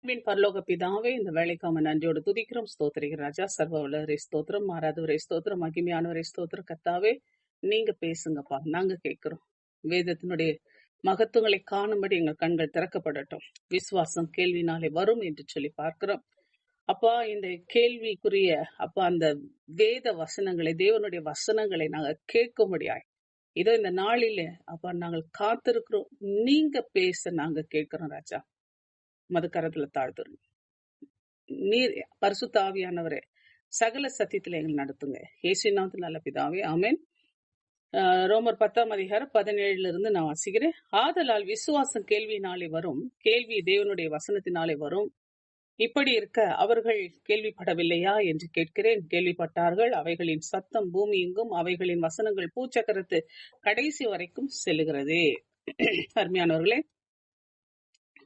பரலோக பிதாவே, இந்த வேலைக்காம நன்றியோடு துதிக்கிறோம், ஸ்தோத்திரிக்கிற ராஜா. சர்வ வல்லவரே ஸ்தோத்திரம், மாறாதவரே ஸ்தோத்திரம், மகிமையானவரே ஸ்தோத்திரம். கர்த்தாவே, நீங்க பேசுங்கப்பா, நாங்க கேட்கிறோம். வேதத்தினுடைய மகத்துவங்களை காணும்படி எங்கள் கண்கள் திறக்கப்படட்டும். விசுவாசம் கேள்வினாலே வரும் என்று சொல்லி பார்க்கிறோம். அப்பா, இந்த கேள்விக்குரிய அப்பா அந்த வேத வசனங்களை, தேவனுடைய வசனங்களை நாங்க கேட்கும்படியாய் இதோ இந்த நாளிலே அப்பா நாங்கள் காத்திருக்கிறோம். நீங்க பேச நாங்க கேட்கிறோம் ராஜா. மதுக்கரத்துல தாழ்த்துறோம். நீர் பரிசுத்த ஆவியானவரே, சகல சத்தியத்துல எங்களை நடத்துங்க. இயேசுவின் நாமத்தில் நல்ல பிதாவே, ஆமென். ரோமர் 10:17 நான் வாசிக்கிறேன். ஆதலால் விசுவாசம் கேள்வியினாலே வரும், கேள்வி தேவனுடைய வசனத்தினாலே வரும். இப்படி இருக்க அவர்கள் கேள்விப்படவில்லையா என்று கேட்கிறேன். கேள்விப்பட்டார்கள். அவைகளின் சத்தம் பூமி எங்கும், அவைகளின் வசனங்கள் பூச்சக்கரத்து கடைசி வரைக்கும் செல்லுகிறதே. அருமையானவர்களே,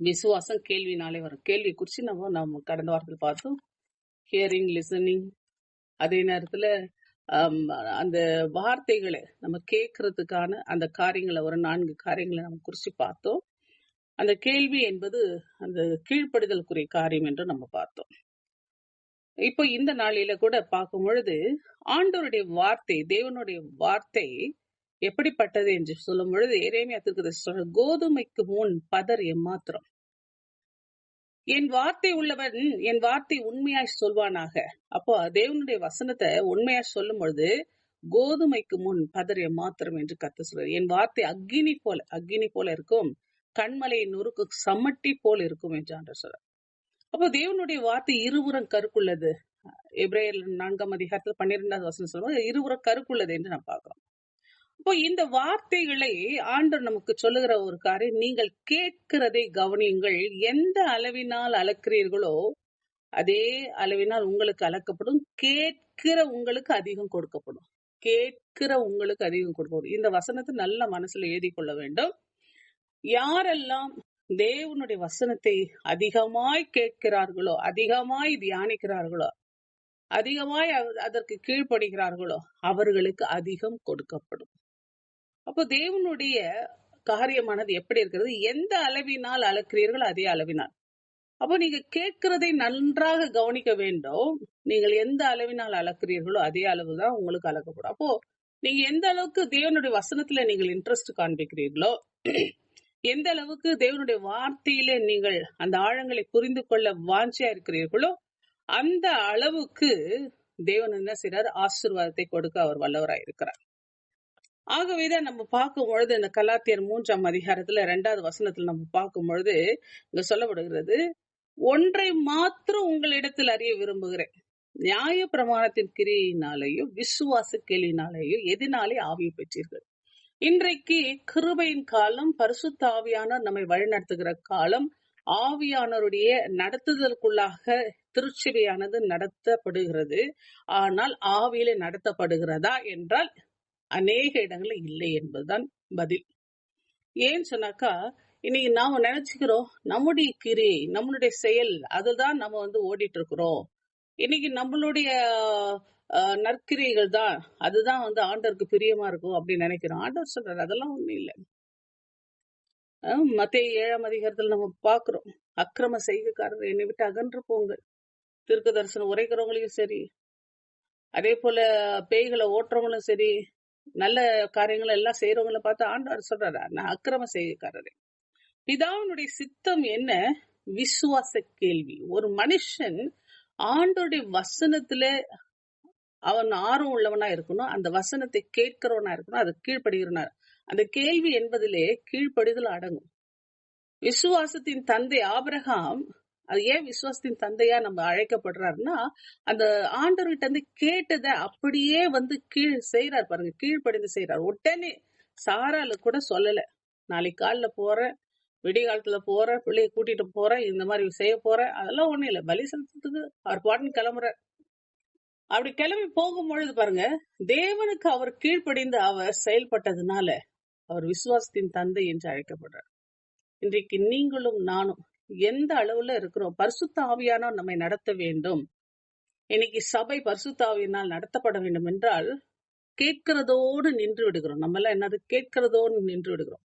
விசுவாசம் கேள்வினாலே வரும். கேள்வி குறிச்சு நம்ம கடந்த வாரத்தில் பார்த்தோம். Hearing, listening. அதே நேரத்துல அந்த வார்த்தைகளை நம்ம கேட்கறதுக்கான அந்த காரியங்களை, ஒரு 4 காரியங்களை நம்ம குறிச்சு பார்த்தோம். அந்த கேள்வி என்பது அந்த கீழ்ப்படிதலுக்குரிய காரியம் என்று நம்ம பார்த்தோம். இப்போ இந்த நாளில கூட பார்க்கும் பொழுது ஆண்டவருடைய வார்த்தை, தேவனுடைய வார்த்தை எப்படிப்பட்டது என்று சொல்லும் பொழுது எரேமியா தீர்க்கதரிசி சொல்ற, கோதுமைக்கு முன் பதர் எம்மாத்திரம், என் வார்த்தை உள்ளவன் என் வார்த்தை உண்மையாய் சொல்வானாக. அப்போ தேவனுடைய வசனத்தை உண்மையாய் சொல்லும் பொழுது கோதுமைக்கு முன் பதர் எம்மாத்திரம் என்று கர்த்தர் சொல்றார். என் வார்த்தை அக்கினி போல இருக்கும், கண்மலை நுறுக்கு சம்மட்டி போல் இருக்கும் என்று ஆண்டவர் சொல்றார். அப்போ தேவனுடைய வார்த்தை இருபுறம் கருக்குள்ளது. எபிரேயர் 4:12 சொல்லுவாங்க, இருபுறம் கருக்குள்ளது என்று நான் பார்க்கிறோம். அப்போ இந்த வார்த்தைகளை ஆண்டவர் நமக்கு சொல்லுகிற ஒரு காரியம், நீங்கள் கேட்கிறதை கவனியுங்கள். எந்த அளவினால் அளக்கிறீர்களோ அதே அளவினால் உங்களுக்கு அளக்கப்படும். கேட்கிற உங்களுக்கு அதிகம் கொடுக்கப்படும். கேட்கிற உங்களுக்கு அதிகம் கொடுக்கப்படும். இந்த வசனத்தை நல்ல மனசுல எழுதி கொள்ள வேண்டும். யாரெல்லாம் தேவனுடைய வசனத்தை அதிகமாய் கேட்கிறார்களோ, அதிகமாய் தியானிக்கிறார்களோ, அதிகமாய் அதற்கு கீழ்ப்படுகிறார்களோ அவர்களுக்கு அதிகம் கொடுக்கப்படும். அப்போ தேவனுடைய காரியமானது எப்படி இருக்கிறது? எந்த அளவினால் அளக்கிறீர்கள் அதே அளவினால். அப்போ நீங்க கேட்கிறதை நன்றாக கவனிக்க வேண்டும். நீங்கள் எந்த அளவினால் அளக்கிறீர்களோ அதே அளவுதான் உங்களுக்கு அளக்கப்படும். அப்போ நீங்க எந்த அளவுக்கு தேவனுடைய வசனத்துல நீங்கள் இன்ட்ரெஸ்ட் காண்பிக்கிறீர்களோ, எந்த அளவுக்கு தேவனுடைய வார்த்தையிலே நீங்கள் அந்த ஆழங்களை புரிந்து கொள்ள வாஞ்சியா இருக்கிறீர்களோ, அந்த அளவுக்கு தேவன் என்ன செய்றார்? ஆசீர்வாதத்தை கொடுக்க அவர் வல்லவராய் இருக்கிறார். ஆகவேதான் நம்ம பார்க்கும் பொழுது இந்த கலாத்தியர் 3:2 வசனத்துல நம்ம பார்க்கும் பொழுது இங்க சொல்லப்படுகிறது, ஒன்றை மாத்திரம் உங்களிடத்தில் அறிய விரும்புகிறேன், நியாய பிரமாணத்தின் கிரியினாலேயோ விசுவாச கேள்வினாலேயோ எதினாலே ஆவியை பெற்றீர்கள். இன்றைக்கு கிருபையின் காலம், பரிசுத்த ஆவியானவர் நம்மை வழிநடத்துகிற காலம். ஆவியானவருடைய நடத்துதலுக்குள்ளாக திருச்சபையானது நடத்தப்படுகிறது. ஆனால் ஆவியிலே நடத்தப்படுகிறதா என்றால் அநேக இடங்களில் இல்லை என்பதுதான் பதில். ஏன்னு சொன்னாக்கா, இன்னைக்கு நாம நினைச்சுக்கிறோம் நம்முடைய கிரி, நம்மளுடைய செயல், அதுதான் நம்ம ஓடிட்டு இருக்கிறோம். இன்னைக்கு நம்மளுடைய நற்கிரிகள் தான், அதுதான் ஆண்டவருக்கு பிரியமா இருக்கும் அப்படின்னு நினைக்கிறோம். ஆண்டவர் சொல்றாரு அதெல்லாம் ஒண்ணும் இல்லை. மத்தேயு 7:00 நம்ம பாக்குறோம், அக்கிரம செய்கைக்காரர் என்னை விட்டு அகன்று போங்க. தீர்க்க தரிசனம் உரைக்கிறவங்களையும் சரி, அதே போல பேய்களை ஓட்டுறவங்களும் சரி, நல்ல காரியங்களை எல்லாம் செய்யறவங்களை பார்த்து ஆண்டவர் சொல்றாரு, நான் அக்கிரம செய்கைக்காரரே. பிதாவினுடைய சித்தம் என்ன? விசுவாச கேள்வி. ஒரு மனுஷன் ஆண்டோடைய வசனத்துல அவன் ஆர்வம் உள்ளவனா இருக்கணும், அந்த வசனத்தை கேட்கிறவனா இருக்கணும், அது கீழ்ப்படுகிறனா. அந்த கேள்வி என்பதிலே கீழ்ப்படிதல் அடங்கும். விசுவாசத்தின் தந்தை ஆபிரகாம், அது ஏன் விசுவாசத்தின் தந்தையா நம்ம அழைக்கப்படுறாருன்னா, அந்த ஆண்டவர்கிட்ட இருந்து கேட்டதை அப்படியே கீழ் செய்யறாரு பாருங்க, கீழ்ப்படிந்து செய்யறாரு. உடனே சாரால கூட சொல்லல, நாளைக்கு காலைல போறேன், விடிய காலத்துல போறேன், பிள்ளைய கூட்டிட்டு போறேன், இந்த மாதிரி செய்ய போறேன், அதெல்லாம் ஒண்ணும் இல்லை. பலி செலுத்துறதுக்கு அவர் பாட்டுன்னு கிளம்புற. அப்படி கிளம்பி போகும் பொழுது பாருங்க, தேவனுக்கு அவர் கீழ்ப்படிந்து அவர் செயல்பட்டதுனால அவர் விசுவாசத்தின் தந்தை என்று அழைக்கப்படுறார். இன்றைக்கு நீங்களும் நானும் எந்த அளவுல இருக்கிறோம்? பரிசுத்த ஆவியானவர் நம்மை நடத்த வேண்டும். இன்னைக்கு சபை பரிசுத்த ஆவியினால் நடத்தப்பட வேண்டும் என்றால் கேட்கிறதோடு நின்று விடுகிறோம். நம்ம எல்லாம் என்னது? கேட்கிறதோடு நின்று விடுகிறோம்.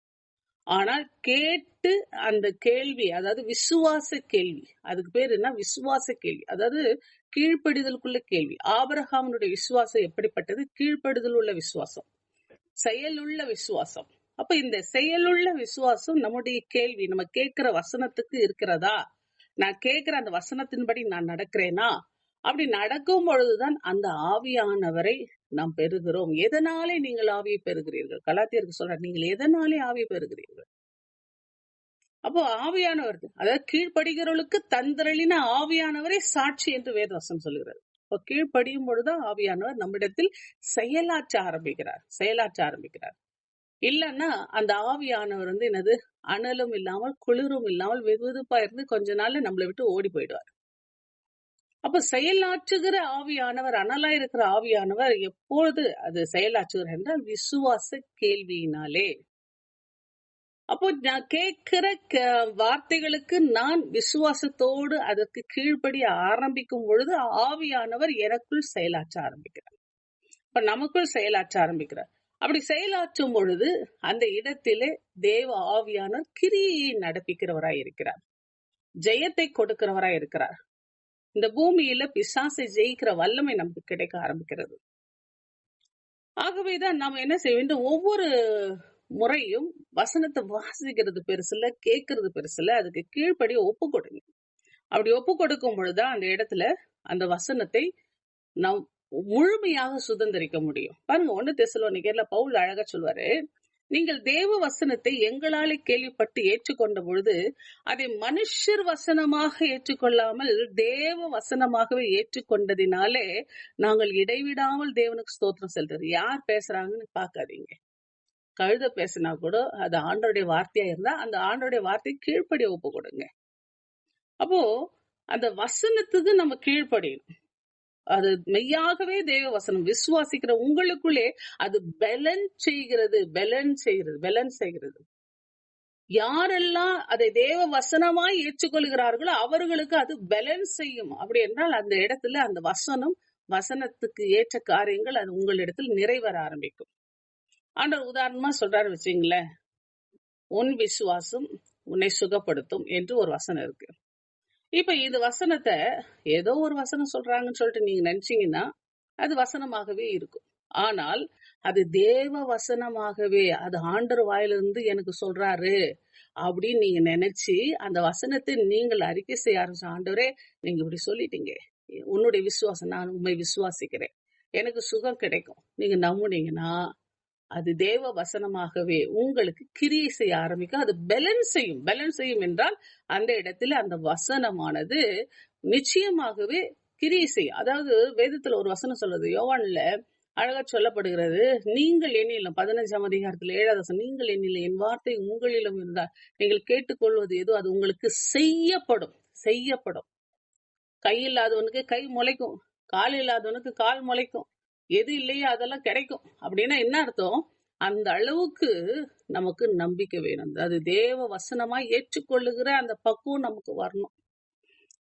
ஆனால் கேட்டு அந்த கேள்வி, அதாவது விசுவாச கேள்வி, அதுக்கு பேர் என்ன? விசுவாச கேள்வி, அதாவது கீழ்ப்படிதலுக்குள்ள கேள்வி. ஆபிரகாமுடைய விசுவாசம் எப்படிப்பட்டது? கீழ்ப்படிதல் உள்ள விசுவாசம், செயலுள்ள விசுவாசம். அப்ப இந்த செயலுள்ள விசுவாசம் நம்முடைய கேள்வி, நம்ம கேட்கிற வசனத்துக்கு இருக்கிறதா? நான் கேட்கிற அந்த வசனத்தின்படி நான் நடக்கிறேனா? அப்படி நடக்கும் பொழுதுதான் அந்த ஆவியானவரை நாம் பெறுகிறோம். எதனாலே நீங்கள் ஆவியை பெறுகிறீர்கள்? கலாத்தியருக்கு சொல்ற, நீங்கள் எதனாலே ஆவியை பெறுகிறீர்கள்? அப்போ ஆவியானவர், அதாவது கீழ்ப்படுகிறவர்களுக்கு தந்திரளின ஆவியானவரை சாட்சி என்று வேதவசனம் சொல்லுகிறது. இப்போ கீழ்ப்படியும் பொழுதுதான் ஆவியானவர் நம்மிடத்தில் செயலாற்ற ஆரம்பிக்கிறார். இல்லன்னா அந்த ஆவியானவர் என்னது, அனலும் இல்லாமல் குளிரும் இல்லாமல் வெதுவெதுப்பா இருந்து கொஞ்ச நாள்ல நம்மளை விட்டு ஓடி போயிடுவார். அப்ப செயலாற்றுகிற ஆவியானவர், அனலா இருக்கிற ஆவியானவர் எப்பொழுது அது செயலாற்றுகிறார் என்றால் விசுவாச கேள்வியினாலே. அப்போ நான் கேட்கிற வார்த்தைகளுக்கு நான் விசுவாசத்தோடு அதற்கு கீழ்ப்படிய ஆரம்பிக்கும் பொழுது ஆவியானவர் எனக்குள் செயலாற்ற ஆரம்பிக்கிறார். இப்ப நமக்குள் செயலாற்ற ஆரம்பிக்கிறார். அப்படி செயலாற்றும் பொழுது அந்த இடத்திலே தேவ ஆவியானவர் கிரியை நடப்பிக்கிறவராய் இருக்கிறார், ஜெயத்தை கொடுக்கிறவராய் இருக்கிறார். இந்த பூமியில பிசாசை ஜெயிக்கிற வல்லமை நமக்கு கிடைக்க ஆரம்பிக்கிறது. ஆகவேதான் நாம என்ன செய்ய வேண்டும்? ஒவ்வொரு முறையும் வசனத்தை வாசிக்கிறது பெருசுல, கேட்கறது பெருசுல, அதுக்கு கீழ்ப்படி ஒப்பு கொடுங்க. அப்படி ஒப்பு கொடுக்கும் பொழுதுதான் அந்த இடத்துல அந்த வசனத்தை நாம் முழுமையாக சுதந்திரிக்க முடியும். பாருங்க, 1 தெசலோனிக்கேயர்ல பவுல் அழகா சொல்வாரு, நீங்கள் தேவ வசனத்தை எங்களாலே கேள்விப்பட்டு ஏற்றுக்கொண்ட பொழுது அதை மனுஷர் வசனமாக ஏற்றுக்கொள்ளாமல் தேவ வசனமாகவே ஏற்றுக்கொண்டதினாலே நாங்கள் இடைவிடாமல் தேவனுக்கு ஸ்தோத்திரம் செலுத்துறது. யார் பேசுறாங்கன்னு பாக்காதீங்க. கழுத பேசினா கூட அது ஆண்டோடைய வார்த்தையா இருந்தா அந்த ஆண்டோடைய வார்த்தை கீழ்ப்படி ஒப்பு கொடுங்க. அப்போ அந்த வசனத்துக்கு நம்ம கீழ்ப்படியணும். அது மெய்யாகவே தேவ வசனம் விசுவாசிக்கிற உங்களுக்குள்ளே அது பலன் செய்கிறது. யாரெல்லாம் அதை தேவ வசனமாய் ஏற்றுக்கொள்கிறார்களோ அவர்களுக்கு அது பலன் செய்யும். அப்படி என்றால் அந்த இடத்துல அந்த வசனத்துக்கு ஏற்ற காரியங்கள் அது உங்களிடத்தில் நிறைவேற ஆரம்பிக்கும். ஆண்டவர் உதாரணமா சொல்றாரு வச்சுங்களேன், உன் விசுவாசம் உன்னை சுகப்படுத்தும் என்று ஒரு வசனம் இருக்கு. இப்ப இது வசனத்தை ஏதோ ஒரு வசனம் சொல்றாங்கன்னு சொல்லிட்டு நீங்க நினைச்சீங்கன்னா அது வசனமாகவே இருக்கும். ஆனால் அது தேவ வசனமாகவே, அது ஆண்டவர் வாயிலிருந்து எனக்கு சொல்றாரு அப்படின்னு நீங்க நினைச்சு அந்த வசனத்தை நீங்கள் அறிக்கை செய்ய ஆரம்பிச்ச, ஆண்டவரே நீங்க இப்படி சொல்லிட்டீங்க, உன்னுடைய விசுவாசம், நான் உண்மை விசுவாசிக்கிறேன், எனக்கு சுகம் கிடைக்கும், நீங்க நம்புனீங்கன்னா அது தேவ வசனமாகவே உங்களுக்கு கிரியை செய்ய ஆரம்பிக்கும். அது பலன் செய்யும் என்றால் அந்த இடத்துல அந்த வசனமானது நிச்சயமாகவே கிரியை செய்யும். அதாவது வேதத்துல ஒரு வசனம் சொல்றது, யோவான்ல அழகா சொல்லப்படுகிறது, நீங்கள் என்னிலும் 15ஆம் அதிகாரத்துல 7வது வசனம், நீங்கள் என்னிலும் என் வார்த்தை உங்களிலும் இருந்தால் நீங்கள் கேட்டுக்கொள்வது ஏதோ அது உங்களுக்கு செய்யப்படும். கை இல்லாதவனுக்கு கை முளைக்கும், கால் இல்லாதவனுக்கு கால் முளைக்கும், எது இல்லையோ அதெல்லாம் கிடைக்கும். அப்படின்னா என்ன அர்த்தம்? அந்த அளவுக்கு நமக்கு நம்பிக்கை வேணும். அது தேவ வசனமா ஏற்றுக்கொள்ளுகிற அந்த பக்குவம் நமக்கு வரணும்.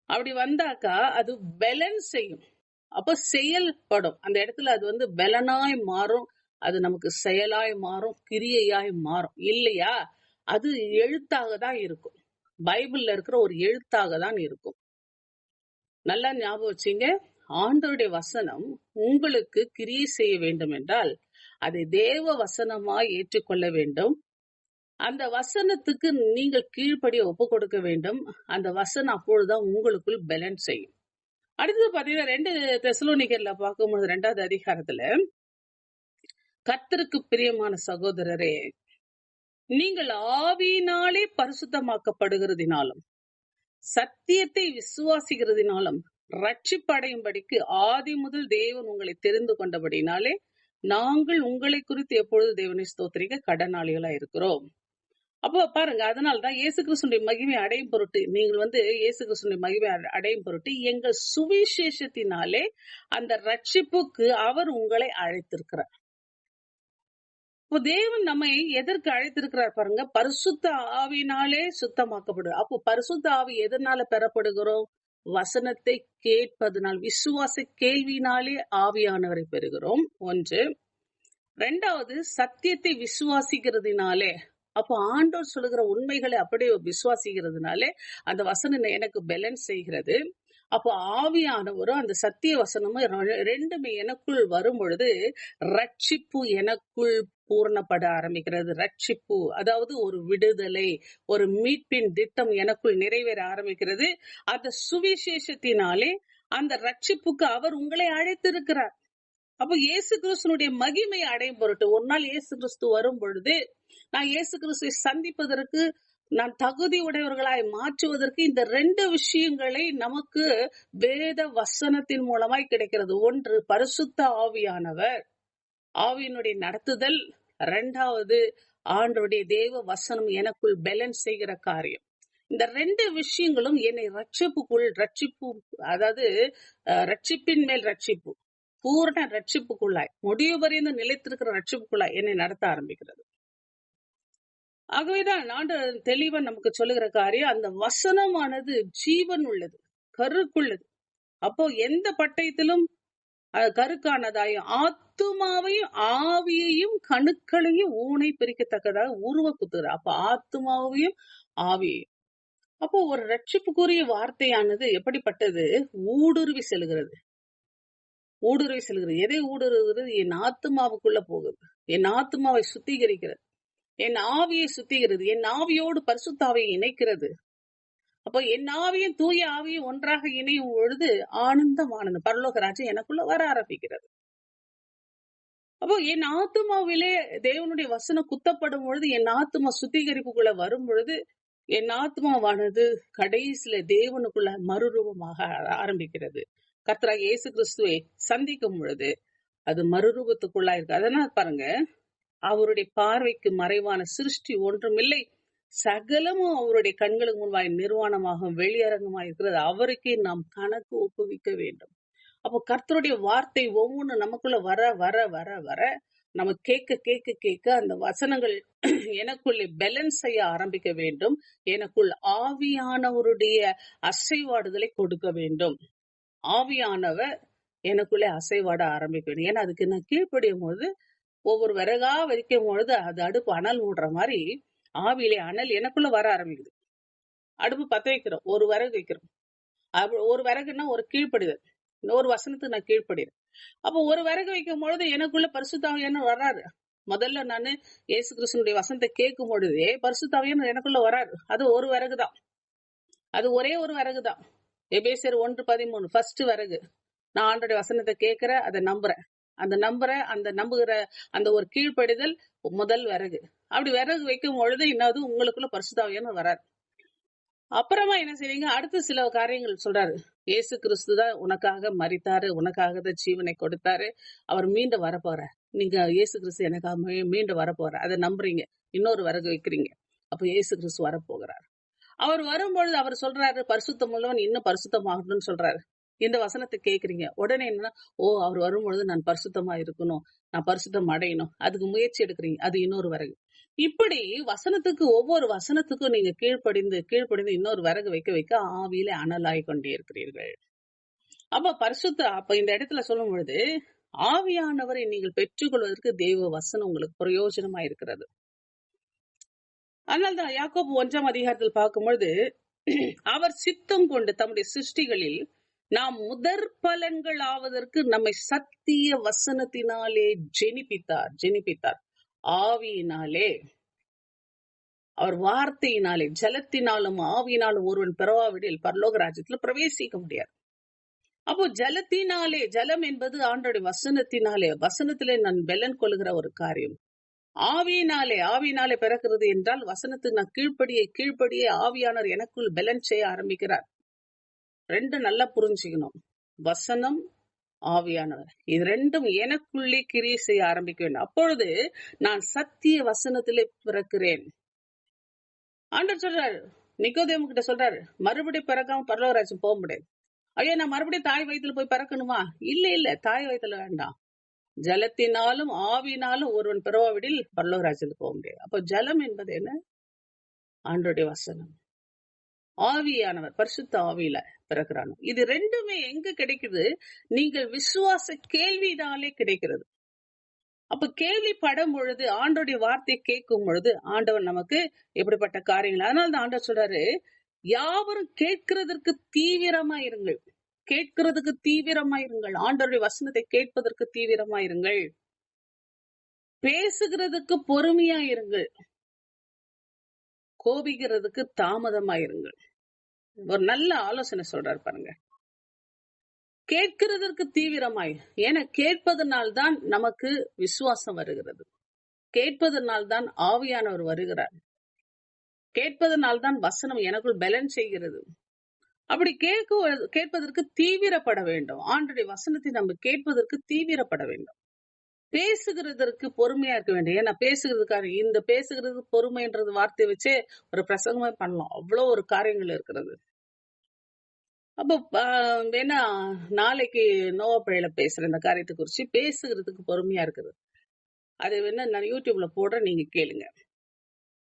அப்படி வந்தாக்கா அது பலன் செய்யும். அப்ப செயல்படும். அந்த இடத்துல அது பலனாய் மாறும், அது நமக்கு செயலாய் மாறும், கிரியையாய் மாறும். இல்லையா? அது எழுத்தாக தான் இருக்கும், பைபிள்ல இருக்கிற ஒரு எழுத்தாக தான் இருக்கும். நல்லா ஞாபகம் வச்சுங்க, ஆண்டவருடைய வசனம் உங்களுக்கு கிரியை செய்ய வேண்டும் என்றால் அதை தேவ வசனமாய் ஏற்றுக்கொள்ள வேண்டும். அந்த வசனத்துக்கு நீங்கள் கீழ்ப்படிய ஒப்பு கொடுக்க வேண்டும். அந்த வசனம் அப்பொழுதுதான் உங்களுக்குள் பலன் செய்யும். அடுத்தது பாத்தீங்கன்னா 2 தெசலோனிக்கேயர்ல பார்க்கும்போது 2வது அதிகாரத்துல, கர்த்தருக்கு பிரியமான சகோதரரே, நீங்கள் ஆவியினாலே பரிசுத்தமாக்கப்படுகிறதினாலும் சத்தியத்தை விசுவாசிக்கிறதினாலும் ரட்சிப்படையும்படிக்கு ஆதி முதல் தேவன் உங்களை தெரிந்து கொண்டபடினாலே நாங்கள் உங்களை குறித்து எப்பொழுது தேவனை ஸ்தோத்திரிக்க கடனாளிகளா இருக்கிறோம். அப்போ பாருங்க, அதனால்தான் இயேசு கிறிஸ்துடைய மகிமை அடையும் பொருட்டு, நீங்கள் இயேசு கிறிஸ்துடைய மகிமை அடையும் பொருட்டு எங்கள் சுவிசேஷத்தினாலே அந்த ரட்சிப்புக்கு அவர் உங்களை அழைத்திருக்கிறார். இப்போ தேவன் நம்மை எதற்கு அழைத்திருக்கிறார் பாருங்க, பரிசுத்த ஆவியினாலே சுத்தமாக்கப்படுது. அப்போ பரிசுத்த ஆவி எதனால பெறப்படுகிறோம்? வசனத்தை கேட்பதனால், விசுவாச கேள்வியினாலே ஆவியானவரை பெறுகிறோம். 1. 2வது, சத்தியத்தை விசுவாசிக்கிறதுனாலே அப்போ ஆண்டவர் சொல்லுகிற உண்மைகளை அப்படியே விசுவாசிக்கிறதுனாலே அந்த வசனம் எனக்கு பேலன்ஸ் செய்கிறது. அப்போ ஆவியானவரும் அந்த சத்திய வசனமும் ரெண்டுமே எனக்குள் வரும் பொழுது ரட்சிப்பு எனக்குள் பூரணப்பட ஆரம்பிக்கிறது. ரட்சிப்பு அதாவது ஒரு விடுதலை, ஒரு மீட்பின் திட்டம் எனக்குள் நிறைவேற ஆரம்பிக்கிறது. அந்த சுவிசேஷத்தினாலே அந்த ரட்சிப்புக்கு அவர் உங்களை அழைத்திருக்கிறார். அப்போ இயேசு கிறிஸ்துனுடைய மகிமையை அடையும் பொருட்டு ஒரு நாள் இயேசு கிறிஸ்து வரும் பொழுது நான் இயேசு கிறிஸ்துவை சந்திப்பதற்கு, நான் தகுதி உடையவர்களாய் மாற்றுவதற்கு இந்த 2 விஷயங்களை நமக்கு வேத வசனத்தின் மூலமாய் கிடைக்கிறது. ஒன்று, பரிசுத்த ஆவியானவர், ஆவியினுடைய நடத்துதல். 2வது, ஆண்டவருடைய தேவ வசனம் எனக்குள் பேலன்ஸ் செய்கிற காரியம். இந்த 2 விஷயங்களும் என்னை ரட்சிப்பு, அதாவது ரட்சிப்பின் மேல் ரட்சிப்பு, பூரண ரட்சிப்புக்குள்ளாய், முடிவு வரைந்து நிலைத்திருக்கிற ரட்சிப்புக்குள்ளாய் என்னை நடத்த ஆரம்பிக்கிறது. ஆகவேதான் ஆண்டு தெளிவா நமக்கு சொல்லுகிற காரியம், அந்த வசனமானது ஜீவன் உள்ளது, கருக்குள்ளது. அப்போ எந்த பட்டயத்திலும் கருக்கானதாயும் ஆத்துமாவையும் ஆவியையும் கணுக்களையும் ஊனை பிரிக்கத்தக்கதாக உருவ குத்துற. அப்ப ஆத்துமாவையும் ஆவியையும். அப்போ ஒரு ரட்சிப்புக்குரிய வார்த்தையானது எப்படிப்பட்டது? ஊடுருவி செல்கிறது. எதை ஊடுருவுகிறது? என் ஆத்துமாவுக்குள்ள போகுது, என் ஆத்துமாவை சுத்திகரிக்கிறது, என் ஆவியை சுத்திகிறது, என் ஆவியோடு பரிசுத்தாவியை இணைக்கிறது. அப்போ என் ஆவியும் தூய ஆவியும் ஒன்றாக இணையும் பொழுது ஆனந்தம் பரலோக ராஜ்யம் எனக்குள்ள வர ஆரம்பிக்கிறது. அப்போ என் ஆத்துமாவிலே தேவனுடைய வசனம் குத்தப்படும் பொழுது, என் ஆத்துமா சுத்திகரிப்புக்குள்ள வரும் பொழுது, என் ஆத்மாவானது கடைசியில தேவனுக்குள்ள மறுரூபமாக ஆரம்பிக்கிறது. கர்த்தராகிய இயேசு கிறிஸ்துவை சந்திக்கும் பொழுது அது மறுரூபத்துக்குள்ளா இருக்கு. அதனால பாருங்க, அவருடைய பார்வைக்கு மறைவான சிருஷ்டி ஒன்றுமில்லை, சகலமும் அவருடைய கண்களுக்கு முன்பாய் நிர்வாணமாக வெளியரங்கமாக இருக்கிறது. அவருக்கே நாம் கணக்கு ஒப்புவிக்க வேண்டும். அப்போ கர்த்தருடைய வார்த்தை ஒவ்வொன்று நமக்குள்ள வர வர வர வர நம்ம கேட்க கேட்க கேட்க அந்த வசனங்கள் எனக்குள்ளே பேலன்ஸ் செய்ய ஆரம்பிக்க வேண்டும். எனக்குள் ஆவியானவருடைய அசைவாடுதலை கொடுக்க வேண்டும். ஆவியானவர் எனக்குள்ளே அசைவாட ஆரம்பிக்க வேண்டும். ஏன்னா அதுக்கு நான் கீழ்ப்படியும் போது, ஒவ்வொரு விறகா வைக்கும் பொழுது அது அடுப்பு அனல் மூடுற மாதிரி ஆவியிலே அனல் எனக்குள்ள வர ஆரம்பிக்குது. அடுப்பு பத்த வைக்கிறோம், ஒரு விறகு வைக்கிறோம். ஒரு விறகுன்னா ஒரு கீழ்ப்படிதல், இன்னொரு வசனத்துக்கு நான் கீழ்ப்படுறேன். அப்போ ஒரு விறகு வைக்கும் பொழுது எனக்குள்ள பரிசுத்தாவியானவர் வராரு. முதல்ல நானு இயேசு கிறிஸ்துனுடைய வசனத்தை கேட்கும் பொழுதே பரிசுத்தாவியானவர் எனக்குள்ள வராரு. அது ஒரு விறகுதான், அது ஒரே ஒரு விறகுதான். எபேசியர் 1:13 ஃபர்ஸ்ட் விறகு. நான் ஆண்டோடைய வசனத்தை கேட்கிறேன், அதை நம்புறேன், அந்த நம்புகிற அந்த ஒரு கீழ்ப்படிதல் முதல் விறகு. அப்படி விறகு வைக்கும் பொழுது இன்னது உங்களுக்குள்ள பரிசுத்தாவியானவர் வராரு. அப்புறமா என்ன செய்வீங்க? அடுத்து சில காரியங்கள் சொல்றாரு. இயேசு கிறிஸ்து தான் உனக்காக மரித்தாரு, உனக்காக தான் ஜீவனை கொடுத்தாரு, அவர் மீண்டு வரப்போறார். நீங்க இயேசு கிறிஸ்து எனக்காக மீண்டு வரப்போறார், அதை நம்புறீங்க, இன்னொரு விறகு வைக்கிறீங்க. அப்ப இயேசு கிறிஸ்து வரப்போகிறார். அவர் வரும்பொழுது அவர் சொல்றாரு, பரிசுத்தம் உள்ளவன் இன்னும் பரிசுத்தமாகணும்னு சொல்றாரு. இந்த வசனத்தை கேக்குறீங்க, உடனே என்ன, அவர் வரும்பொழுது நான் பரிசுத்தமா இருக்கணும், நான் பரிசுத்தம் அடையணும், அதுக்கு முயற்சி எடுக்கிறீங்க, அது இன்னொரு விறகு. இப்படி வசனத்துக்கு, ஒவ்வொரு வசனத்துக்கும் நீங்க கீழ்ப்படிந்து இன்னொரு விறகு வைக்க வைக்க ஆவியில அனலாய் கொண்டே இருக்கிறீர்கள். அப்ப இந்த இடத்துல சொல்லும் பொழுது, ஆவியானவரை நீங்கள் பெற்றுக்கொள்வதற்கு தேவ வசனம் உங்களுக்கு பிரயோஜனமா இருக்கிறது. அதனால்தான் யாக்கோபு 1ஆம் அதிகாரத்தில் பார்க்கும்பொழுது, அவர் சித்தம் கொண்டு தம்முடைய சிருஷ்டிகளில் நாம் முதற் பலன்கள் ஆவதற்கு நம்மை சத்திய வசனத்தினாலே ஜெனிப்பித்தார். ஆவியினாலே, அவர் வார்த்தையினாலே, ஜலத்தினாலும் ஆவியினாலும் ஒருவன் பிறவாவிடில் பரலோக ராஜ்யத்துல பிரவேசிக்க முடியாது. அப்போ ஜலத்தினாலே, ஜலம் என்பது ஆண்டோடைய வசனத்திலே நான் பெலன் கொள்ளுகிற ஒரு காரியம். ஆவியினாலே பிறக்கிறது என்றால் வசனத்துக்கு நான் கீழ்ப்படியே ஆவியானவர் எனக்குள் பெலன் செய்ய ஆரம்பிக்கிறார். 2 நல்லா புரிஞ்சுக்கணும். வசனம், ஆவியானவர், இது 2ம் எனக்குள்ளே கிரியை செய்ய ஆரம்பிக்க வேண்டும். அப்பொழுது நான் சத்திய வசனத்திலே பிறக்கிறேன். ஆண்டவர் சொல்றாரு, நிக்கோதேமு கிட்ட சொல்றாரு, மறுபடியும் பிறக்காம பரலோக ராஜ்யம் போக முடியாது. ஐயோ, நான் மறுபடியும் தாய் வயிற்றுல போய் பிறக்கணுமா? இல்ல, தாய் வயிற்றுல வேண்டாம். ஜலத்தினாலும் ஆவியினாலும் ஒருவன் பிறவாவிடில் பரலோக ராஜ்யத்துக்கு போக முடியாது. அப்போ ஜலம் என்பது என்ன? ஆண்டவருடைய வசனம். ஆவியானவர் பரிசுத்த ஆவியில பிறக்கிறாங்க. இது 2மே எங்க கிடைக்குது? நீங்கள் விசுவாச கேள்வியினாலே கிடைக்கிறது. அப்ப கேள்விப்படும் பொழுது, ஆண்டவருடைய வார்த்தையை கேட்கும் பொழுது, ஆண்டவர் நமக்கு எப்படிப்பட்ட காரியங்கள், அதனால தான் ஆண்டவர் சொல்றாரு, யாவரும் கேட்கிறதற்கு தீவிரமாயிருங்கள். கேட்கிறதுக்கு தீவிரமாயிருங்கள். ஆண்டவருடைய வசனத்தை கேட்பதற்கு தீவிரமாயிருங்கள். பேசுகிறதுக்கு பொறுமையாயிருங்கள். கோபிக்கிறதுக்கு தாமதமாயிருங்கள். ஒரு நல்ல ஆலோசனை சொல்றாரு பாருங்க. கேட்கிறதற்கு தீவிரமாய், ஏன்னா கேட்பதனால்தான் நமக்கு விசுவாசம் வருகிறது. கேட்பதனால்தான் ஆவியானவர் வருகிறார். கேட்பதனால்தான் வசனம் எனக்குள் பலன் செய்கிறது. அப்படி கேட்பதற்கு தீவிரப்பட வேண்டும். ஆண்டவருடைய வசனத்தை நம்ம கேட்பதற்கு தீவிரப்பட வேண்டும். பேசுகிறதற்கு பொறுமையா இருக்க வேண்டும். ஏன்னா பேசுகிறதுக்காக, இந்த பேசுகிறது பொறுமைன்றது வார்த்தையை வச்சே ஒரு பிரசங்கமே பண்ணலாம். அவ்வளவு ஒரு காரியங்கள் இருக்கிறது. அப்போ வேணா நாளைக்கு நோவா பழையில பேசுறேன் இந்த காரியத்தை குறிச்சு. பேசுகிறதுக்கு பொறுமையா இருக்குது. அது வேணா நான் யூடியூப்ல போடுறேன், நீங்க கேளுங்க.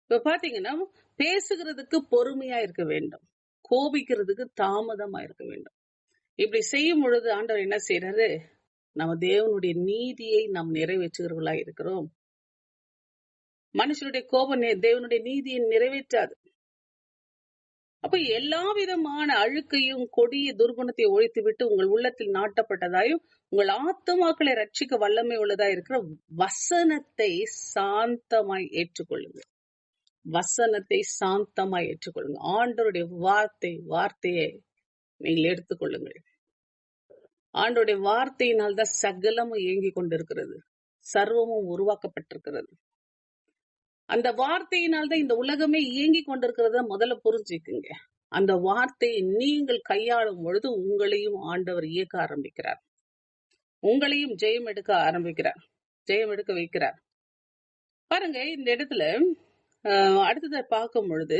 இப்ப பாத்தீங்கன்னா, பேசுகிறதுக்கு பொறுமையா இருக்க வேண்டும். கோபிக்கிறதுக்கு தாமதமா இருக்க வேண்டும். இப்படி செய்யும் பொழுது ஆண்டவர் என்ன செய்யறாரு? நம்ம தேவனுடைய நீதியை நாம் நிறைவேற்றுகிறவர்களா இருக்கிறோம். மனுஷனுடைய கோபம் தேவனுடைய நீதியை நிறைவேற்றாது. அப்ப எல்லா விதமான அழுக்கையும் கொடிய துர்குணத்தை ஒழித்து விட்டு உங்கள் உள்ளத்தில் நாட்டப்பட்டதாயும் உங்கள் ஆத்துமாக்களை ரட்சிக்க வல்லமை உள்ளதா இருக்கிற வசனத்தை சாந்தமாய் ஏற்றுக்கொள்ளுங்க. வசனத்தை சாந்தமாய் ஏற்றுக்கொள்ளுங்க. ஆண்டவருடைய வார்த்தையை நீங்கள் எடுத்துக்கொள்ளுங்கள். ஆண்டவருடைய வார்த்தையினால் தான் சகலமும் இயங்கி கொண்டிருக்கிறது, சர்வமும் உருவாக்கப்பட்டிருக்கிறது. அந்த வார்த்தையினால் தான் இந்த உலகமே இயங்கி கொண்டிருக்கிறத முதல்ல புரிஞ்சுக்குங்க. அந்த வார்த்தையை நீங்கள் கையாளும் பொழுது உங்களையும் ஆண்டவர் இயக்க ஆரம்பிக்கிறார். உங்களையும் ஜெயம் எடுக்க ஆரம்பிக்கிறார், ஜெயம் எடுக்க வைக்கிறார். பாருங்க, இந்த இடத்துல அடுத்ததை பார்க்கும் பொழுது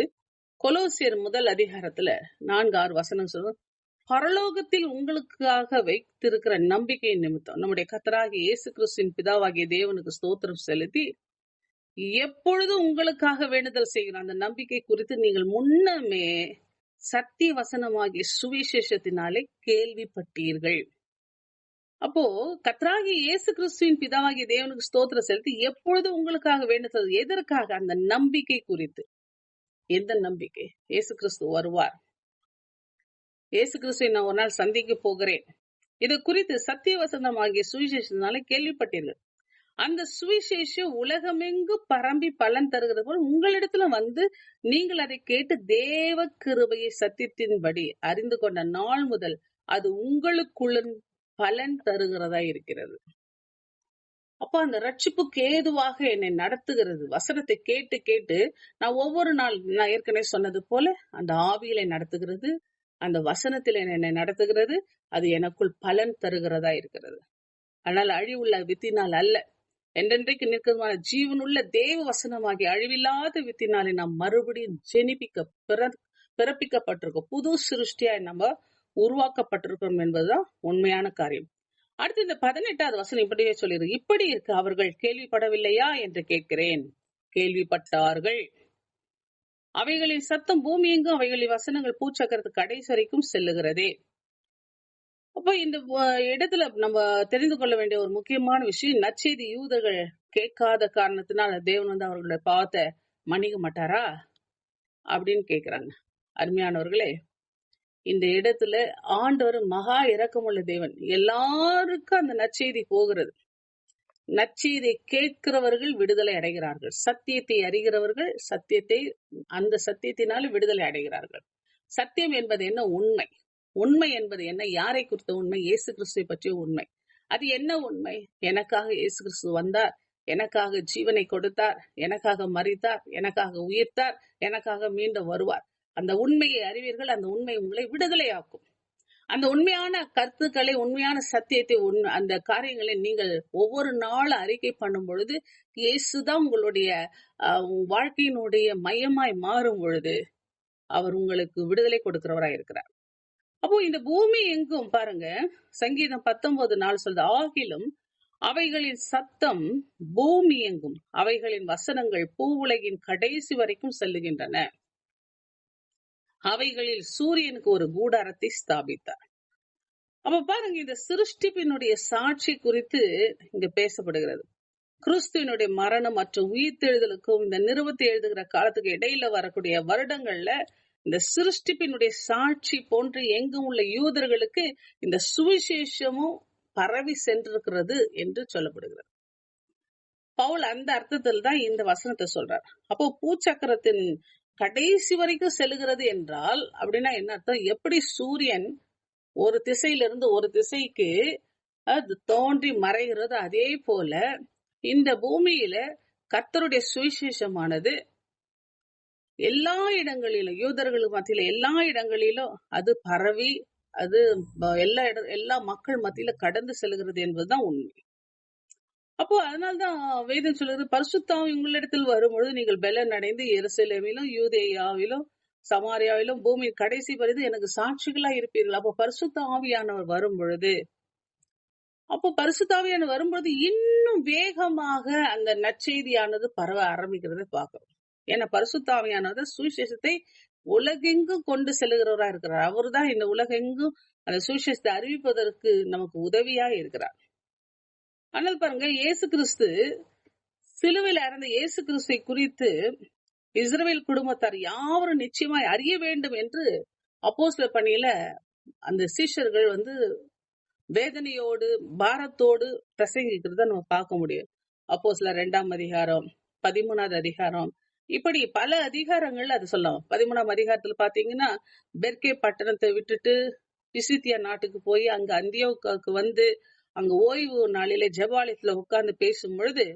கொலோசியர் 1 அதிகாரத்துல 4-6 வசனம் சொல்லுவோம். பரலோகத்தில் உங்களுக்காக வைத்திருக்கிற நம்பிக்கையின் நிமித்தம் நம்முடைய கர்த்தராகிய இயேசு கிறிஸ்துவின் பிதாவாகிய தேவனுக்கு ஸ்தோத்திரம் செலுத்தி எப்பொழுதும் உங்களுக்காக வேண்டுதல் செய்கிறோம். அந்த நம்பிக்கை குறித்து நீங்கள் முன்னமே சத்திய வசனமாகிய சுவிசேஷத்தினாலே கேள்விப்பட்டீர்கள். அப்போ கர்த்தராகிய இயேசு கிறிஸ்துவின் பிதாவாகிய தேவனுக்கு ஸ்தோத்திரம் செலுத்தி எப்பொழுதும் உங்களுக்காக வேண்டுதல். எதற்காக? அந்த நம்பிக்கை குறித்து. எந்த நம்பிக்கை? இயேசு கிறிஸ்து வருவார், இயேசு கிறிஸ்துவை நான் ஒரு நாள் சந்திக்க போகிறேன். இது குறித்து சத்திய வசனமாகிய சுவிசேஷத்தினால கேள்விப்பட்டீர்கள். அந்த சுவிசேஷம் உலகமெங்கு பரம்பி பலன் தருகிறது போல் உங்களிடத்துல வந்து நீங்கள் அதை கேட்டு தேவ கிருபையை சத்தியத்தின்படி அறிந்து கொண்ட நாள் முதல் அது உங்களுக்குள்ள பலன் தருகிறதா இருக்கிறது. அப்ப அந்த ரட்சிப்புக்கு ஏதுவாக என்னை நடத்துகிறது. வசனத்தை கேட்டு கேட்டு நான் ஒவ்வொரு நாள், நான் ஏற்கனவே சொன்னது போல, அந்த ஆவியில நடத்துகிறது, அந்த வசனத்தில் என்னை நடத்துகிறது. அது எனக்குள் பலன் தருகிறதா இருக்கிறது. ஆனால் அழிவுள்ள வித்தினால் அல்ல, என்றென்றைக்கு நிற்கிறதுமான ஜீவனுள்ள தேவ வசனமாகிய அழிவில்லாத வித்தினாலே நாம் மறுபடியும் பிறப்பிக்கப்பட்டிருக்கோம். புது சிருஷ்டியாய் நம்ம உருவாக்கப்பட்டிருக்கிறோம் என்பதுதான் உண்மையான காரியம். அடுத்து இந்த 18வது வசனம் இப்படியே சொல்லியிருக்கு. இப்படி இருக்கு, அவர்கள் கேள்விப்படவில்லையா என்று கேட்கிறேன். கேள்விப்பட்டார்கள். அவைகளின் சத்தம் பூமி எங்கும், அவைகளின் வசனங்கள் பூச்சக்கரத்து கடைசி வரைக்கும் செல்லுகிறதே. அப்போ இந்த இடத்துல நம்ம தெரிந்து கொள்ள வேண்டிய ஒரு முக்கியமான விஷயம், நற்செய்தி யூதர்கள் கேட்காத காரணத்தினால் தேவன் வந்து அவர்களுடைய பாவத்தை மன்னிக்க மாட்டாரா அப்படின்னு கேக்குறாங்க. அருமையானவர்களே, இந்த இடத்துல ஆண்டவர் மகா இரக்கமுள்ள தேவன். எல்லாருக்கும் அந்த நற்செய்தி போகிறது. நற்செய்தியை கேட்கிறவர்கள் விடுதலை அடைகிறார்கள். சத்தியத்தை அறிகிறவர்கள் அந்த சத்தியத்தினால விடுதலை அடைகிறார்கள். சத்தியம் என்பது என்ன? உண்மை. உண்மை என்பது என்ன? யாரை குறித்த உண்மை? இயேசு கிறிஸ்துவை பற்றிய உண்மை. அது என்ன உண்மை? எனக்காக இயேசு கிறிஸ்து வந்தார், எனக்காக ஜீவனை கொடுத்தார், எனக்காக மரித்தார், எனக்காக உயிர்த்தார், எனக்காக மீண்டும் வருவார். அந்த உண்மையை அறிவீர்கள். அந்த உண்மை உங்களை விடுதலையாக்கும். அந்த உண்மையான கருத்துக்களை, உண்மையான சத்தியத்தை, அந்த காரியங்களை நீங்கள் ஒவ்வொரு நாள் அறிக்கை பண்ணும் பொழுது, இயேசுதான் உங்களுடைய வாழ்க்கையினுடைய மையமாய் மாறும் பொழுது அவர் உங்களுக்கு விடுதலை கொடுக்கிறவராய் இருக்கிறார். அப்போ இந்த பூமி எங்கும் பாருங்க, சங்கீதம் 19:4 சொல்லுது, ஆகிலும் அவைகளின் சத்தம் பூமி எங்கும், அவைகளின் வசனங்கள் பூவுலகின் கடைசி வரைக்கும் செல்லுகின்றன. அவைகளில் சூரியனுக்கு ஒரு கூடாரத்தை ஸ்தாபித்தார். அப்ப பாருங்க, இந்த சிருஷ்டிப்பினுடைய சாட்சி குறித்து இங்க பேசப்படுகிறது. கிறிஸ்துவனுடைய மரணம் மற்றும் உயிர்த்தெழுதலுக்கும் இந்த நிறுவத்தை எழுதுகிற காலத்துக்கு இடையில வரக்கூடிய வருடங்கள்ல இந்த சிருஷ்டிப்பினுடைய சாட்சி போன்று எங்கும் உள்ள யூதர்களுக்கு இந்த சுவிசேஷமும் பரவி சென்றிருக்கிறது என்று சொல்லப்படுகிறது. பவுல் அந்த அர்த்தத்தில் தான் இந்த வசனத்தை சொல்றார். அப்போ பூச்சக்கரத்தின் கடைசி வரைக்கும் செல்லுகிறது என்றால் அப்படின்னா என்ன அர்த்தம்? எப்படி சூரியன் ஒரு திசையிலிருந்து ஒரு திசைக்கு அது தோன்றி மறைகிறது, அதே போல இந்த பூமியில கர்த்தருடைய சுவிசேஷமானது எல்லா இடங்களிலும், யூதர்களுக்கு மத்தியில எல்லா இடங்களிலும் அது பரவி அது எல்லா மக்கள் மத்தியில கடந்து செல்கிறது என்பதுதான் உண்மை. அப்போ அதனால்தான் வேதம் சொல்லுது, பரிசுத்தாவி உங்களிடத்தில் வரும்பொழுது நீங்கள் பெலன் அடைந்து எருசலேமிலும் யூதேயாவிலும் சமாரியாவிலும் பூமியின் கடைசி பரிது எனக்கு சாட்சிகளா இருப்பீர்கள். அப்போ பரிசுத்த ஆவியானவர் வரும் பொழுது வரும்பொழுது இன்னும் வேகமாக அந்த நற்செய்தியானது பரவ ஆரம்பிக்கிறத பார்க்கிறோம். ஏன்னா பரிசுத்தாவியானவர் சுவிசேஷத்தை உலகெங்கும் கொண்டு செல்லுகிறவரா இருக்கிறார். அவர்தான் இந்த உலகெங்கும் அந்த சுவிசேஷத்தை அறிவிப்பதற்கு நமக்கு உதவியா இருக்கிறார். ஆனால் பாருங்க, இயேசு கிறிஸ்து சிலுவையில் இறந்த இயேசு கிறிஸ்துவை குறித்து இஸ்ரவேல் குடும்பத்தார் யாவரும் நிச்சயமாய் அறிய வேண்டும் என்று அப்போஸ்தலர் பணியில அந்த சீஷர்கள் வேதனையோடு பாரத்தோடு பிரசங்கிக்கிறத நம்ம பார்க்க முடியும். அப்போஸ்தலர் 2ஆம் அதிகாரம் 13வது அதிகாரம் இப்படி பல அதிகாரங்கள் அது சொல்லலாம். 13ஆம் அதிகாரத்துல பாத்தீங்கன்னா பெர்கே பட்டணத்தை விட்டுட்டு பிசித்தியா நாட்டுக்கு போய் அங்க அந்தியோக்காவுக்கு அங்க ஓய்வு நாளிலே ஜெபாலயத்துல உட்கார்ந்து பேசும் பொழுது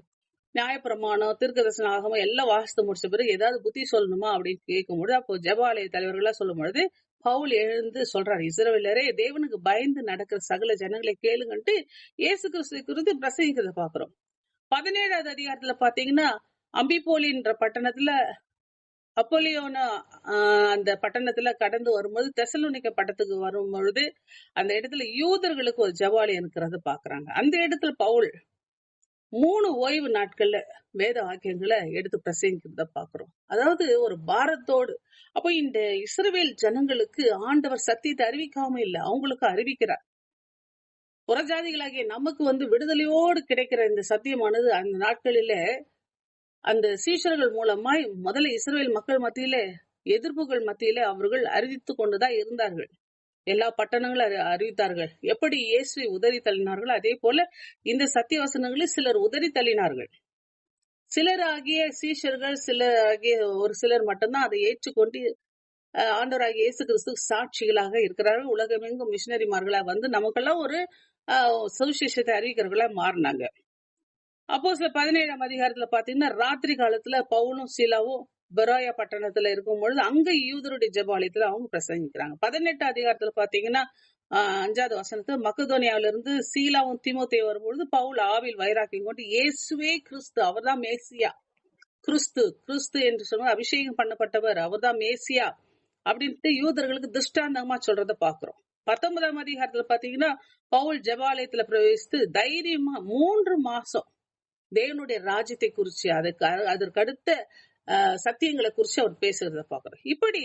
நியாயப்பிரமாணம் தீர்க்கதரிசன ஆகமம் எல்லாம் வாசித்து முடிச்ச பிறகு ஏதாவது புத்தி சொல்லணுமா அப்படின்னு கேட்கும் பொழுது அப்போ ஜெபாலய தலைவர்களா சொல்லும் பொழுது பவுல் எழுந்து சொல்றாரு, இஸ்ரவேலரே தேவனுக்கு பயந்து நடக்கிற சகல ஜனங்களை கேளுங்கன்ட்டு இயேசு கிறிஸ்து குறித்து பிரசங்கிக்கிறத பாக்குறோம். 17வது அதிகாரத்துல பாத்தீங்கன்னா அம்பிபோலின்ற பட்டணத்துல அப்போலியோன அந்த பட்டணத்துல கடந்து வரும்போது தெசலோனிக்க பட்டணத்துக்கு வரும் பொழுது அந்த இடத்துல யூதர்களுக்கு ஒரு ஜெபாலயம் இருக்கிறத பாக்குறாங்க. அந்த இடத்துல பவுல் 3 ஓய்வு நாட்கள்ல வேத வாக்கியங்களை எடுத்து பிரசங்கிக்கிறத பாக்குறோம். அதாவது ஒரு பாரத்தோடு. அப்போ இந்த இஸ்ரவேல் ஜனங்களுக்கு ஆண்டவர் சத்தியத்தை அறிவிக்காம இல்ல, அவங்களுக்கு அறிவிக்கிறார். புறஜாதிகளாகிய நமக்கு விடுதலையோடு கிடைக்கிற இந்த சத்தியமானது அந்த நாட்களில அந்த சீஷர்கள் மூலமாய் முதல்ல இஸ்ரவேல் மக்கள் மத்தியில எதிர்ப்புகள் மத்தியில அவர்கள் அறிவித்து கொண்டுதான் இருந்தார்கள். எல்லா பட்டணங்களும் அறிவித்தார்கள். எப்படி இயேசுவை உதறி தள்ளினார்கள், அதே போல இந்த சத்திய வசனங்களை சிலர் உதறி தள்ளினார்கள். சிலராகிய சீஷர்கள் ஒரு சிலர் மட்டும்தான் அதை ஏற்றுக்கொண்டு ஆண்டவராகிய இயேசு கிறிஸ்து சாட்சிகளாக இருக்கிறார்கள். உலகமெங்கும் மிஷினரிமார்களா நமக்கெல்லாம் ஒரு சுவிசேஷத்தை அறிவிக்கிறவர்களா மாறினாங்க. அப்போ 17ஆம் அதிகாரத்துல பாத்தீங்கன்னா ராத்திரி காலத்துல பவுலும் சீலாவும் பெரோயா பட்டணத்துல இருக்கும் பொழுது அங்க யூதருடைய ஜெபாலயத்துல அவங்க பிரசங்கிக்கிறாங்க. 18ஆம் அதிகாரத்துல பாத்தீங்கன்னா 5வது வசனத்துல மக்கதோனியாவில இருந்து சீலாவும் தீமோத்தேயும் வரும்பொழுது பவுல் ஆவில் வைராக்கியம் கொண்டு இயேசுவே கிறிஸ்து, அவர்தான் மேசியா, கிறிஸ்து என்று சொன்ன அபிஷேகம் பண்ணப்பட்டவர், அவர்தான் மேசியா அப்படின்ட்டு யூதர்களுக்கு திருஷ்டாந்தமா சொல்றத பாக்குறோம். 19ஆம் அதிகாரத்துல பாத்தீங்கன்னா பவுல் ஜெபாலயத்துல பிரவேசித்து தைரியமா 3 மாசம் தேவனுடைய ராஜ்யத்தை குறிச்சு அதற்கு அடுத்த சத்தியங்களை குறிச்சு அவர் பேசுறத பாக்குறோம். இப்படி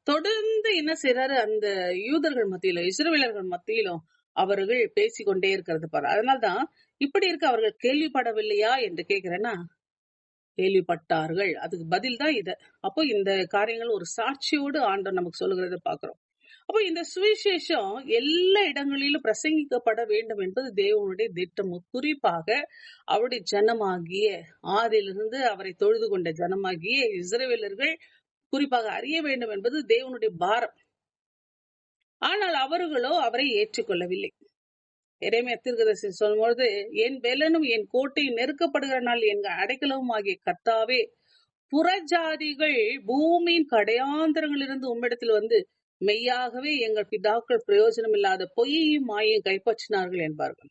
தொடர்ந்து என்ன செய்யறாரு, அந்த யூதர்கள் மத்தியிலும் இஸ்ரவேலர்கள் மத்தியிலும் அவர்கள் பேசிக்கொண்டே இருக்கிறது பாரு. அதனால்தான் இப்படி இருக்க அவர்கள் கேள்விப்படவில்லையா என்று கேக்குறேன்னா கேள்விப்பட்டார்கள். அதுக்கு பதில் தான் இது. அப்போ இந்த காரியங்கள் ஒரு சாட்சியோடு ஆண்டவர் நமக்கு சொல்லுகிறத பாக்குறோம். அப்போ இந்த சுவிசேஷம் எல்லா இடங்களிலும் பிரசங்கிக்கப்பட வேண்டும் என்பது தேவனுடைய திட்டம். குறிப்பாக அவருடைய ஜனமாகிய ஆதியிலிருந்து அவரை தொழுது கொண்ட ஜனமாகிய இஸ்ரவேலர்கள் குறிப்பாக அறிய வேண்டும் என்பது தேவனுடைய பாரம். ஆனால் அவர்களோ அவரை ஏற்றுக்கொள்ளவில்லை. எரேமியா தீர்க்கதரிசி சொல்லும்பொழுது, என் பெலனும் என் கோட்டையும் நெருக்கப்படுகிற நாள் என் அடைக்கலமும் ஆகிய கர்த்தாவே, புறஜாதிகள் பூமியின் கடையாந்தரங்களிலிருந்து உம்மிடத்தில் மெய்யாகவே எங்கள் பிதாக்கள் பிரயோஜனம் இல்லாத பொய்யையும் மாயையும் கைப்பற்றினார்கள் என்பார்கள்.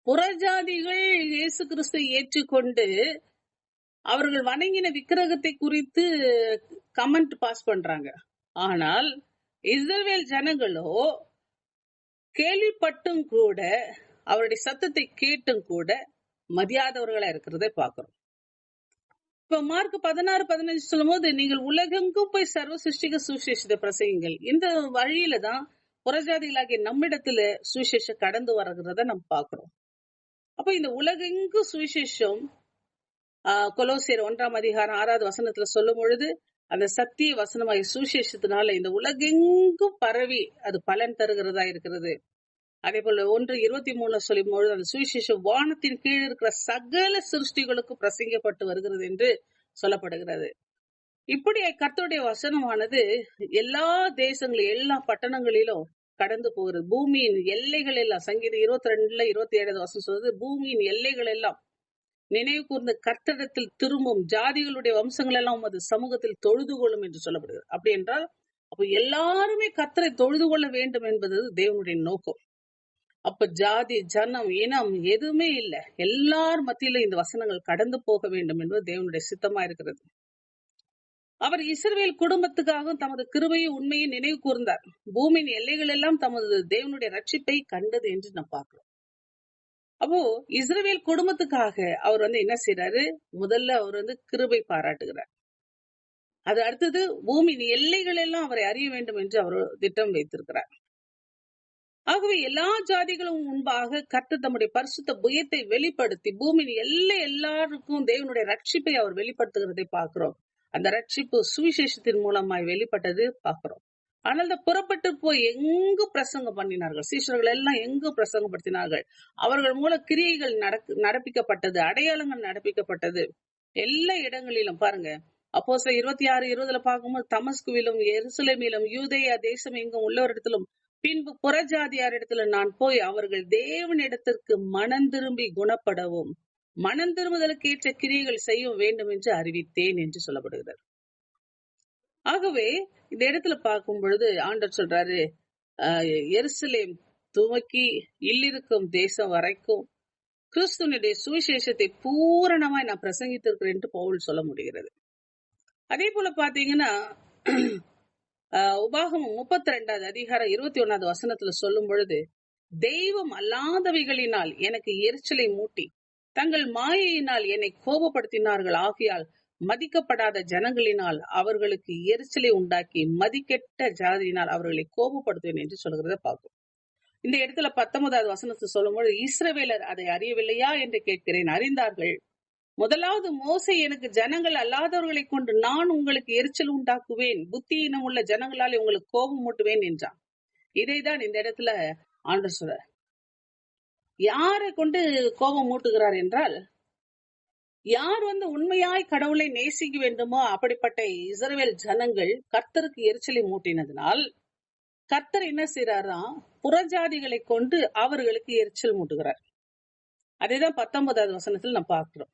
புறஜாதிகள் இயேசு கிறிஸ்துவை ஏற்றுக்கொண்டு அவர்கள் வணங்கின விக்கிரகத்தை குறித்து கமெண்ட் பாஸ் பண்றாங்க. ஆனால் இஸ்ரவேல் ஜனங்களோ கேள்விப்பட்டும் கூட அவருடைய சத்தத்தை கேட்டும் கூட மதியாதவர்களா இருக்கிறதை பாக்குறோம். இப்ப மார்க் 16:15 சொல்லும் போது, நீங்கள் உலகெங்கும் போய் சர்வ சிருஷ்டிக சுவிசேஷத்தை பிரசங்கிங்கள். இந்த வழியில தான் புறஜாதிகளாகிய நம்மிடத்துல சுவிசேஷம் கடந்து வருகிறத நம்ம பாக்குறோம். அப்ப இந்த உலகெங்கும் சுவிசேஷம் கொலோசியர் 1:6 சொல்லும் பொழுது அந்த சத்திய வசனமாய் சுவிசேஷத்தினால இந்த உலகெங்கும் பரவி அது பலன் தருகிறதா இருக்கிறது. அதே போல 1:23 சொல்லும் பொழுது அந்த சுவிசேஷம் வானத்தின் கீழ் இருக்கிற சகல சிருஷ்டிகளுக்கு பிரசங்கப்பட்டு வருகிறது என்று சொல்லப்படுகிறது. இப்படி கர்த்தருடைய வசனமானது எல்லா தேசங்களிலும் எல்லா பட்டணங்களிலும் கடந்து போகிறது. பூமியின் எல்லைகள் எல்லாம், சங்கீதம் 22:27 சொல்றது, பூமியின் எல்லைகள் எல்லாம் நினைவு கூர்ந்த கர்த்தரிடத்தில் திரும்பும், ஜாதிகளுடைய வம்சங்கள் எல்லாம் உமது சமூகத்தில் தொழுது கொள்ளும் என்று சொல்லப்படுகிறது. அப்படி என்றால் அப்ப எல்லாருமே கர்த்தரை தொழுது கொள்ள வேண்டும் என்பது தேவனுடைய நோக்கம். அப்ப ஜாதி, ஜனம், இனம் எதுவுமே இல்லை, எல்லார் மத்தியிலும் இந்த வசனங்கள் கடந்து போக வேண்டும் என்பது தேவனுடைய சித்தமா இருக்கிறது. அவர் இஸ்ரவேல் குடும்பத்துக்காக தமது கிருபையை உண்மையை நினைவு கூர்ந்தார். பூமியின் எல்லைகள் எல்லாம் தமது தேவனுடைய ரட்சிப்பை கண்டது என்று நாம் பார்க்கிறோம். அப்போ இஸ்ரவேல் குடும்பத்துக்காக அவர் என்ன செய்யறாரு? முதல்ல அவர் கிருபை பாராட்டுகிறார். அது அடுத்தது பூமியின் எல்லைகள் எல்லாம் அவரை அறிய வேண்டும் என்று அவர் திட்டம் வைத்திருக்கிறார். ஆகவே எல்லா ஜாதிகளும் முன்பாக கர்த்தர் தம்முடைய பரிசுத்த புயத்தை வெளிப்படுத்தி பூமியின் எல்லாருக்கும் தேவனுடைய ரட்சிப்பை அவர் வெளிப்படுத்துகிறதை பார்க்கிறோம். அந்த ரட்சிப்பு சுவிசேஷத்தின் மூலமாய் வெளிப்பட்டது பார்க்கிறோம். ஆனால் புறப்பட்டு போய் எங்கு பிரசங்கம் பண்ணினார்கள், சீஷர்கள் எல்லாம் எங்கு பிரசங்கப்படுத்தினார்கள், அவர்கள் மூல கிரியைகள் நடப்பிக்கப்பட்டது, அடையாளங்கள் நடப்பிக்கப்பட்டது. எல்லா இடங்களிலும் பாருங்க, அப்போஸ்தலர் 26:20 பார்க்கும்போது தமஸ்குவிலும் எருசலேமிலும் யூதேயா தேசம் எங்கும் உள்ளவரிடத்திலும் பின்பு புறஜாதியாரிடத்துல நான் போய் அவர்கள் தேவனிடத்திற்கு மனம் திரும்பி குணப்படவும் மனம் திரும்புதலுக்கு ஏற்ற கிரியைகள் செய்ய வேண்டும் என்று அறிவித்தேன் என்று சொல்லப்படுகிறார். ஆகவே இந்த இடத்துல பார்க்கும் பொழுது ஆண்டவர் சொல்றாரு, எருசலேம் துவக்கி இல்லிருக்கும் தேசம் வரைக்கும் கிறிஸ்துவனுடைய சுவிசேஷத்தை பூரணமாய் நான் பிரசங்கித்திருக்கிறேன் என்று பவுல் சொல்ல முடிகிறது. அதே போல பாத்தீங்கன்னா உபாகமம் 32:21 சொல்லும் பொழுது, தெய்வம் அல்லாதவைகளினால் எனக்கு எரிச்சலை மூட்டி தங்கள் மாயையினால் என்னை கோபப்படுத்தினார்கள், ஆகையால் மதிக்கப்படாத ஜனங்களினால் அவர்களுக்கு எரிச்சலை உண்டாக்கி மதிக்கெட்ட ஜாதியினால் அவர்களை கோபப்படுத்துவேன் என்று சொல்கிறத பார்க்கும். இந்த இடத்துல 19 சொல்லும் பொழுது, இஸ்ரவேலர் அதை அறியவில்லையா என்று கேட்கிறேன், அறிந்தார்கள். முதலாவது மோசே எனக்கு ஜனங்கள் அல்லாதவர்களை கொண்டு நான் உங்களுக்கு எரிச்சல் உண்டாக்குவேன், புத்தியினம் உள்ள ஜனங்களாலே உங்களுக்கு கோபம் மூட்டுவேன் என்றான். இதைதான் இந்த இடத்துல ஆண்டவர் சொல்ற. யாரை கொண்டு கோபம் மூட்டுகிறார் என்றால், யார் உண்மையாய் கடவுளை நேசிக்க வேண்டுமோ அப்படிப்பட்ட இஸ்ரவேல் ஜனங்கள் கர்த்தருக்கு எரிச்சலை மூட்டினதுனால் கர்த்தர் என்ன செய்யறாராம், புறஜாதிகளை கொண்டு அவர்களுக்கு எரிச்சல் மூட்டுகிறார். அதேதான் 19 நாம் பார்க்கிறோம்.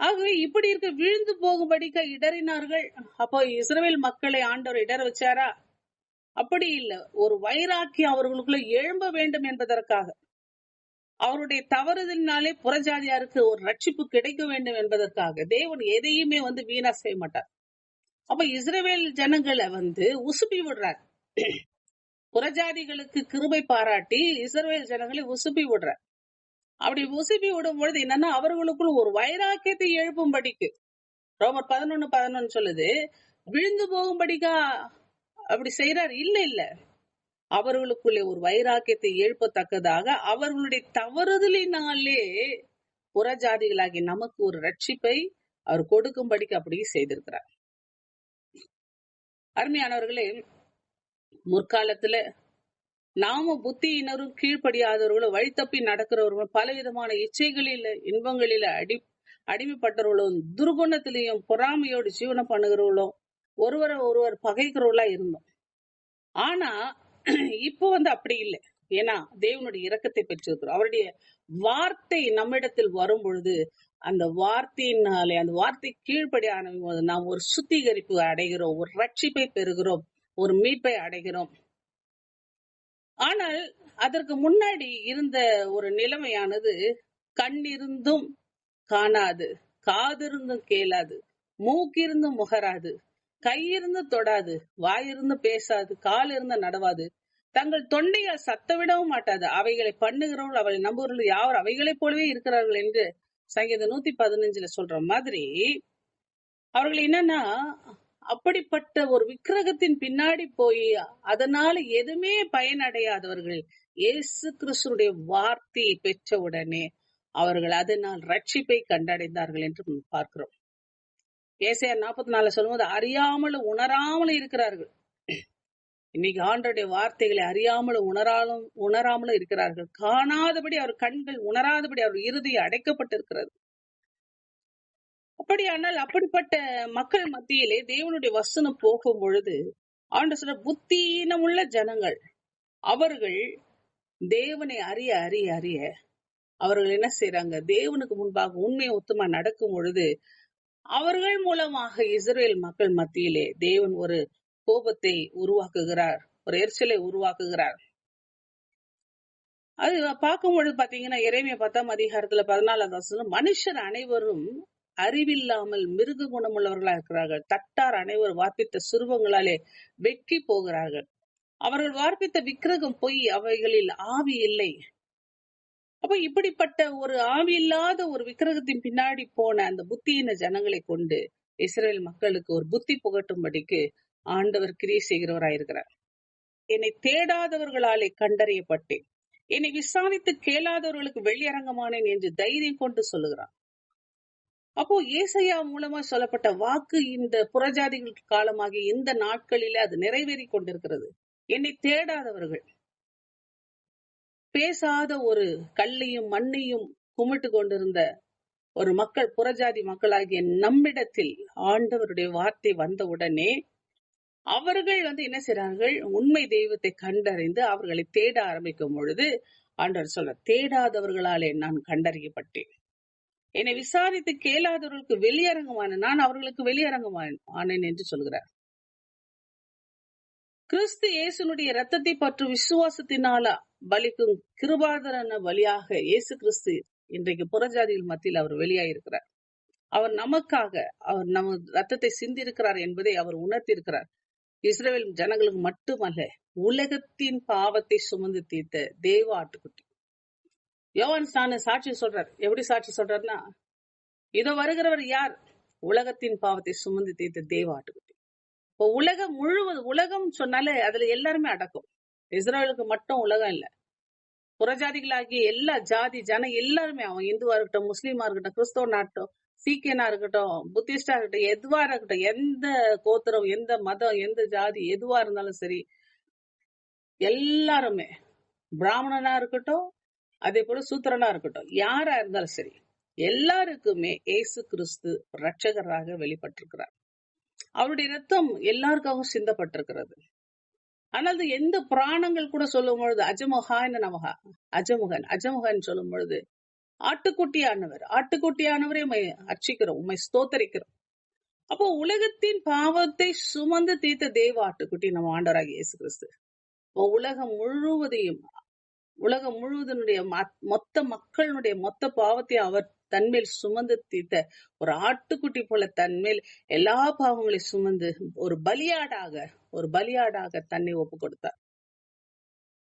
ஆகவே இப்படி இருக்க விழுந்து போகும்படிக்க இடறினார்கள். அப்போ இஸ்ரவேல் மக்களை ஆண்டவர் இடர வச்சாரா? அப்படி இல்லை. ஒரு வைராக்கியம் அவர்களுக்குள்ள எழும்ப வேண்டும் என்பதற்காக, அவருடைய தவறுதலினாலே புறஜாதியாருக்கு ஒரு ரட்சிப்பு கிடைக்க வேண்டும் என்பதற்காக தேவன் எதையுமே வீணா செய்ய மாட்டார். அப்ப இஸ்ரவேல் ஜனங்களை உசுப்பி விடுறார். புறஜாதிகளுக்கு கிருபை பாராட்டி இஸ்ரவேல் ஜனங்களை உசுப்பி விடுறார். அப்படி உசுப்பி விடும் பொழுது என்னன்னா, அவர்களுக்குள்ள ஒரு வைராக்கியத்தை எழுப்பும்படிக்கு, ரோமர் 11:11 சொல்லுது, விழுந்து போகும்படிக்கா அப்படி செய்யறார்? இல்ல, அவர்களுக்குள்ளே ஒரு வைராக்கியத்தை எழுப்பத்தக்கதாக அவர்களுடைய தவறுதலினாலே புறஜாதிகளாகி நமக்கு ஒரு ரட்சிப்பை அவர் கொடுக்கும்படிக்கு அப்படி செய்திருக்கிறார். அருமையானவர்களே, முற்காலத்துல நாம புத்தியினரும் கீழ்ப்படியாதவர்களும் வழி தப்பி நடக்கிறவர்களும் பலவிதமான இச்சைகளில இன்பங்களில அடிமைப்பட்டவர்களும் துர்குணத்திலையும் பொறாமையோடு ஜீவனம் பண்ணுகிறவர்களும் ஒருவர் பகைக்கிறவர்களா இருந்தோம். ஆனா இப்போ அப்படி இல்லை. ஏன்னா தேவனுடைய இரக்கத்தை பெற்றிருக்கிறோம். அவருடைய வார்த்தை நம்மிடத்தில் வரும் பொழுது அந்த வார்த்தையினாலே, அந்த வார்த்தை கீழ்ப்படியான போது நாம் ஒரு சுத்திகரிப்பு அடைகிறோம், ஒரு ரட்சிப்பை பெறுகிறோம், ஒரு மீட்பை அடைகிறோம். ஆனால் அதற்கு முன்னாடி இருந்த ஒரு நிலைமையானது, கண்ணிருந்தும் காணாது, காதிருந்தும் கேளாது, மூக்கிருந்தும் முகராது, கையிருந்து தொடாது, வாயிருந்து பேசாது, கால் இருந்து நடவாது, தங்கள் தொண்டையால் சத்தவிடவும் மாட்டாது, அவைகளை பண்ணுகிறவர்கள் அவளை நம்புவர்கள் யார் அவைகளை போலவே இருக்கிறார்கள் என்று சங்கீதம் 115 சொல்ற மாதிரி, அவர்கள் என்னன்னா அப்படிப்பட்ட ஒரு விக்கிரகத்தின் பின்னாடி போய் அதனால எதுவுமே பயனடையாதவர்கள் இயேசு கிறிஸ்துடைய வார்த்தையை பெற்ற உடனே அவர்கள் அதனால் ரட்சிப்பை கண்டடைந்தார்கள் என்று பார்க்கிறோம். ஏசாயா 44 சொல்லும்போது அறியாமலும் உணராமலும் இருக்கிறார்கள். இன்னைக்கு ஆண்டவருடைய வார்த்தைகளை அறியாமலும் உணராமலும் இருக்கிறார்கள். காணாதபடி அவர் கண்கள், உணராதபடி அவர் இருதயம் அடைக்கப்பட்டிருக்கிறது. அப்படியானால் அப்படிப்பட்ட மக்கள் மத்தியிலே தேவனுடைய வசனம் போகும் பொழுது ஆண்டவர் சொல்ற புத்தீனமுள்ள ஜனங்கள் அவர்கள் தேவனை அறிய அறிய அறிய அவர்கள் என்ன செய்யறாங்க, தேவனுக்கு முன்பாக உண்மையை ஒத்துமா நடக்கும் பொழுது அவர்கள் மூலமாக இஸ்ரேல் மக்கள் மத்தியிலே தேவன் ஒரு கோபத்தை உருவாக்குகிறார், ஒரு எரிச்சலை உருவாக்குகிறார். அது பார்க்கும் பொழுது பாத்தீங்கன்னா எரேமியா 10ஆம் அதிகாரத்துல 14ஆம் வசனம், மனுஷர் அனைவரும் அறிவில்லாமல் மிருக குணமுள்ளவர்களா இருக்கிறார்கள். தட்டார் அனைவரும் வார்ப்பித்த சுருவங்களாலே வெட்கி போகிறார்கள். அவர்கள் வார்ப்பித்த விக்கிரகம் பொய், அவைகளில் ஆவி இல்லை. அப்ப இப்படிப்பட்ட ஒரு ஆவி இல்லாத ஒரு விக்கிரகத்தின் பின்னாடி போன அந்த புத்தியின ஜனங்களை கொண்டு இஸ்ரேல் மக்களுக்கு ஒரு புத்தி புகட்டும்படிக்கு ஆண்டவர் கிரியை செய்கிறவராயிருக்கிறார். என்னை தேடாதவர்களாலே கண்டறியப்பட்டேன், என்னை விசாரித்து கேளாதவர்களுக்கு வெளியரங்கமானேன் என்று தைரியம் கொண்டு சொல்லுகிறார். அப்போ ஏசாயா மூலமா சொல்லப்பட்ட வாக்கு இந்த புறஜாதிகளுக்கு காலமாகி இந்த நாட்களிலே அது நிறைவேறி கொண்டிருக்கிறது. என்னை தேடாதவர்கள், பேசாத ஒரு கல்லையும் மண்ணையும் குமிட்டு கொண்டிருந்த ஒரு மக்கள், புறஜாதி மக்களாகிய நம்மிடத்தில் ஆண்டவருடைய வார்த்தை வந்தவுடனே அவர்கள் என்ன செய்றார்கள், உண்மை தெய்வத்தை கண்டறிந்து அவர்களை தேட ஆரம்பிக்கும் பொழுது ஆண்டவர் சொல்ற, தேடாதவர்களாலே நான் கண்டறியப்பட்டேன், என்னை விசாரித்து கேளாதவர்களுக்கு வெளியரங்கமான நான் அவர்களுக்கு வெளியரங்கமானேன் என்று சொல்கிறார். கிறிஸ்து இயேசுனுடைய இரத்தத்தை பற்றி விசுவாசத்தினால பலிக்கும் கிருபாதரன பலியாக இயேசு கிறிஸ்து இன்றைக்கு புறஜாதிகள் மத்தியில் அவர் வெளியாயிருக்கிறார். அவர் நமக்காக அவர் நம்ம ரத்தத்தை சிந்திருக்கிறார் என்பதை அவர் உணர்த்தியிருக்கிறார். இஸ்ரவேல் ஜனங்களுக்கு மட்டுமல்ல, உலகத்தின் பாவத்தை சுமந்து தீர்த்த தேவ ஆட்டுக்குட்டி. யோவான் ஸ்நானன் சாட்சி சொல்றார். எப்படி சாட்சி சொல்றாருன்னா, இதோ வருகிறவர் யார், உலகத்தின் பாவத்தை சுமந்து தீர்த்த தேவ ஆட்டுக்குட்டி. இப்போ உலகம் முழுவதும், உலகம் சொன்னாலே அதுல எல்லாருமே அடக்கும். இஸ்ரேலுக்கு மட்டும் உலகம் இல்ல, புறஜாதிகளாகிய எல்லா ஜாதி ஜனம் எல்லாருமே, அவன் இந்துவா இருக்கட்டும், முஸ்லீமா இருக்கட்டும், கிறிஸ்தவனா இருக்கட்டும், சீக்கியனா இருக்கட்டும், புத்திஸ்டா இருக்கட்டும், எதுவா இருக்கட்டும், எந்த கோத்திரம், எந்த மதம், எந்த ஜாதி எதுவா இருந்தாலும் சரி, எல்லாருமே, பிராமணனா இருக்கட்டும், அதே போல சூத்திரனா இருக்கட்டும், யாரா இருந்தாலும் சரி, எல்லாருக்குமே இயேசு கிறிஸ்து ரட்சகராக வெளிப்பட்டிருக்கிறார். அவருடைய ரத்தம் எல்லாருக்காகவும் சிந்தப்பட்டிருக்கிறது. ஆனால் எந்த புராணங்கள் கூட சொல்லும் பொழுது அஜமுகன் நமகா, அஜமுகன் சொல்லும் பொழுது ஆட்டுக்குட்டியானவரே உம்மை அர்ச்சிக்கிறோம், உம்மை ஸ்தோத்தரிக்கிறோம். அப்போ உலகத்தின் பாவத்தை சுமந்து தீர்த்த தேவ ஆட்டுக்குட்டி நம்ம ஆண்டவராகிய இயேசு கிறிஸ்து. உலகம் முழுவதனுடைய மொத்த மக்களுடைய மொத்த பாவத்தை அவர் தன்மேல் சுமந்து தீர்த்த ஒரு ஆட்டுக்குட்டி போல தன்மேல் எல்லா பாவங்களையும் சுமந்து ஒரு பலியாடாக தன்னை ஒப்பு கொடுத்தார்.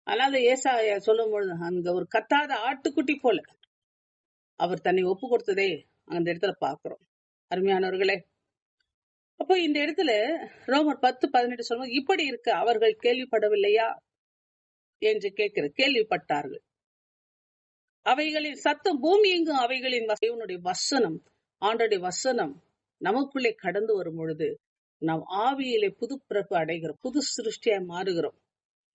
அதனால ஏசாயா சொல்லும் பொழுது அந்த ஒரு கத்தாத ஆட்டுக்குட்டி போல அவர் தன்னை ஒப்பு கொடுத்ததே அந்த இடத்துல பாக்குறோம். அருமையானவர்களே, அப்போ இந்த இடத்துல ரோமர் 10:18 சொல்லும்போது, இப்படி இருக்க அவர்கள் கேள்விப்படவில்லையா என்று கேள்விப்பட்டார்கள். அவைகளின் சத்தம் பூமி எங்கும் அவைகளின் தேவனுடைய வசனம், ஆண்டவருடைய வசனம் நமக்குள்ளே கடந்து வரும் பொழுது நாம் ஆவியிலே புது பிறப்பு அடைகிறோம், புது சிருஷ்டியா மாறுகிறோம்.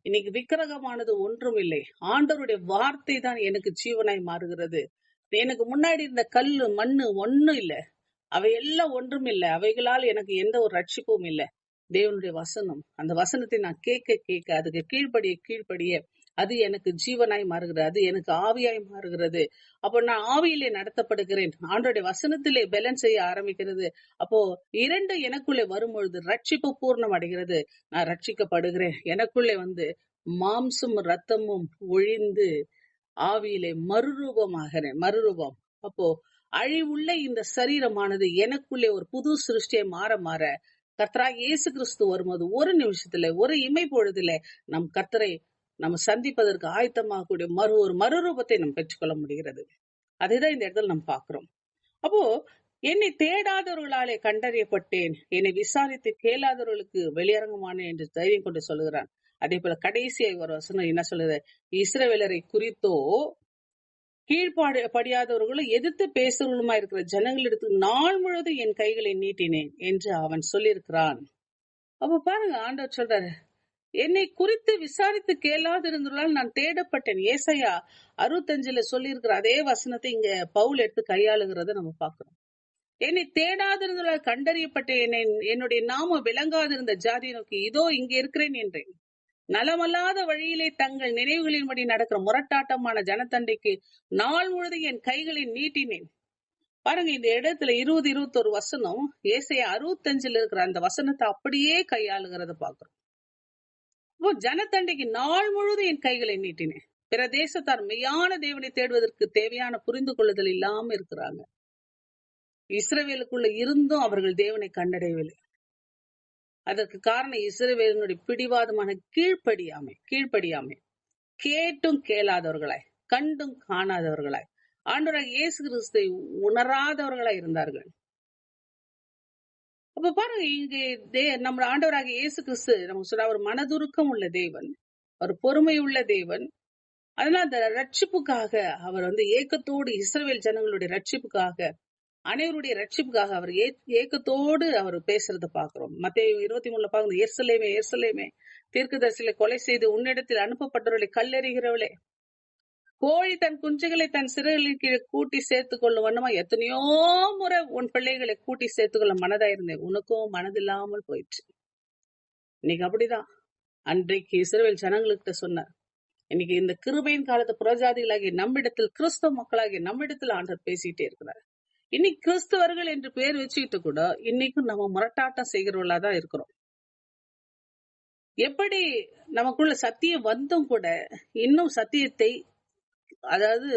இன்னைக்கு விக்கிரகமானது ஒன்றும் இல்லை, ஆண்டவருடைய வார்த்தை தான் எனக்கு ஜீவனாய் மாறுகிறது. எனக்கு முன்னாடி இருந்த கல்லு மண்ணு ஒண்ணும் இல்ல, அவை எல்லாம் ஒன்றும் இல்லை, அவைகளால் எனக்கு எந்த ஒரு ரட்சிப்பும் இல்லை. தேவனுடைய வசனம், அந்த வசனத்தை நான் கேட்க அதுக்கு கீழ்ப்படிய அது எனக்கு ஜீவனாய் மாறுகிறது, அது எனக்கு ஆவியாய் மாறுகிறது. அப்போ நான் ஆவியிலே நடத்தப்படுகிறேன், ஆண்டோடைய வசனத்திலே பேலன்ஸ் செய்ய ஆரம்பிக்கிறது. அப்போ இரண்டு எனக்குள்ளே வரும்பொழுது ரட்சிப்பு பூர்ணம் அடைகிறது, நான் ரட்சிக்கப்படுகிறேன். எனக்குள்ளே மாம்சம் ரத்தமும் ஒழிந்து ஆவியிலே மறுரூபம். அப்போ அழிவுள்ள இந்த சரீரமானது எனக்குள்ளே ஒரு புது சிருஷ்டியை மாற கர்த்தராகிய இயேசு கிறிஸ்து வரும்போது ஒரு நிமிஷத்துல, ஒரு இமை பொழுதுல நம் கர்த்தரை நம்ம சந்திப்பதற்கு ஆயத்தமாகக்கூடிய ஒரு மறுரூபத்தை நம்ம பெற்றுக்கொள்ள முடிகிறது. அதைதான் இந்த இடத்துல நம்ம பாக்குறோம். அப்போ என்னை தேடாதவர்களாலே கண்டறியப்பட்டேன், என்னை விசாரித்து கேளாதவர்களுக்கு வெளியரங்கமானேன் என்று தைரியம் கொண்டு சொல்லுகிறான். அதே போல கடைசியாக ஒரு வசனம் என்ன சொல்லுது, இஸ்ரவேலரை குறித்தோ படியாதவர்களும் எதிர்த்து பேசுறவர்களுமா இருக்கிற ஜனங்களிடத்து நாள் முழுவதும் என் கைகளை நீட்டினேன் என்று அவன் சொல்லியிருக்கிறான். அப்ப பாருங்க, ஆண்டவர் சொல்றாரு, என்னை குறித்து விசாரித்து கேளாதிருந்தால் நான் தேடப்பட்டேன். ஏசாயா 65 சொல்லியிருக்கிற அதே வசனத்தை இங்க பவுல் எடுத்து கையாளுகிறத நம்ம பார்க்கிறோம். என்னை தேடாதிருந்தால் கண்டறியப்பட்ட என்னுடைய நாமம் விளங்காதிருந்த ஜாதியை நோக்கி இதோ இங்கே இருக்கிறேன் என்றேன். நலமல்லாத வழியிலே தங்கள் நினைவுகளின்படி நடக்கிற முரட்டாட்டமான ஜனத்தண்டைக்கு நாள் முழுவதும் என் கைகளை நீட்டினேன். பாருங்க, இந்த இடத்துல 20-21 வசனம் ஏசாயா 65 இருக்கிற அந்த வசனத்தை அப்படியே கையாளுகிறத பாக்குறோம். இப்போ ஜனத்தண்டைக்கு நாள் முழுவதும் என் கைகளை நீட்டினேன். பிற தேசத்தார் மெய்யான தேவனை தேடுவதற்கு தேவையான புரிந்து கொள்ளுதல் இல்லாம இருக்கிறாங்க. இஸ்ரவேலுக்குள்ள இருந்தும் அவர்கள் தேவனை கண்டடையவில்லை. அதற்கு காரணம் இஸ்ரவேலினுடைய பிடிவாதமான கீழ்ப்படியாமை, கேட்டும் கேளாதவர்களாய், கண்டும் காணாதவர்களாய், ஆண்டவராகிய இயேசு கிறிஸ்துவை உணராதவர்களாய் இருந்தார்கள். அப்ப பாருங்க, இங்கே நம்ம ஆண்டவராகிய இயேசு கிறிஸ்து நம்ம சொல்ற ஒரு மனதுருக்கம் உள்ள தேவன், ஒரு பொறுமை உள்ள தேவன். அதனால அந்த ரட்சிப்புக்காக அவர் ஏக்கத்தோடு இஸ்ரவேல் ஜனங்களுடைய ரட்சிப்புக்காக, அனைவருடைய ரட்சிப்புக்காக அவர் ஏக்கத்தோடு அவர் பேசுறத பாக்குறோம். மத்தேயு 23 பாக்குறோம், எருசலேமே எருசலேமே, தீர்க்கதரிசிகளை கொலை செய்து உன்னிடத்தில் அனுப்பப்பட்டவர்களை கல்லெறிகிறவளே, கோழி தன் குஞ்சுகளை தன் சிறைகளின் கீழே கூட்டி சேர்த்துக் கொள்ளும் வண்ணமா எத்தனையோ முறை உன் பிள்ளைகளை கூட்டி சேர்த்துக்கொள்ள மனதா இருந்தேன், உனக்கும் மனதில்லாமல் போயிடுச்சு. இன்னைக்கு அப்படிதான் அன்றைக்கு இஸ்ரவேல் ஜனங்கள்கிட்ட சொன்னார். இன்னைக்கு இந்த கிருபையின் காலத்து புறஜாதிகளாகிய நம்மிடத்தில், கிறிஸ்தவ மக்களாகிய நம்மிடத்தில் ஆண்டவர் பேசிட்டே இருக்கிறார். இன்னைக்கு கிறிஸ்தவர்கள் என்று பேர் வச்சுக்கிட்டு கூட இன்னைக்கும் நம்ம முரட்டாட்டம் செய்கிறவர்களாதான் இருக்கிறோம். எப்படி நமக்குள்ள சத்தியம் வந்தும் கூட இன்னும் சத்தியத்தை, அதாவது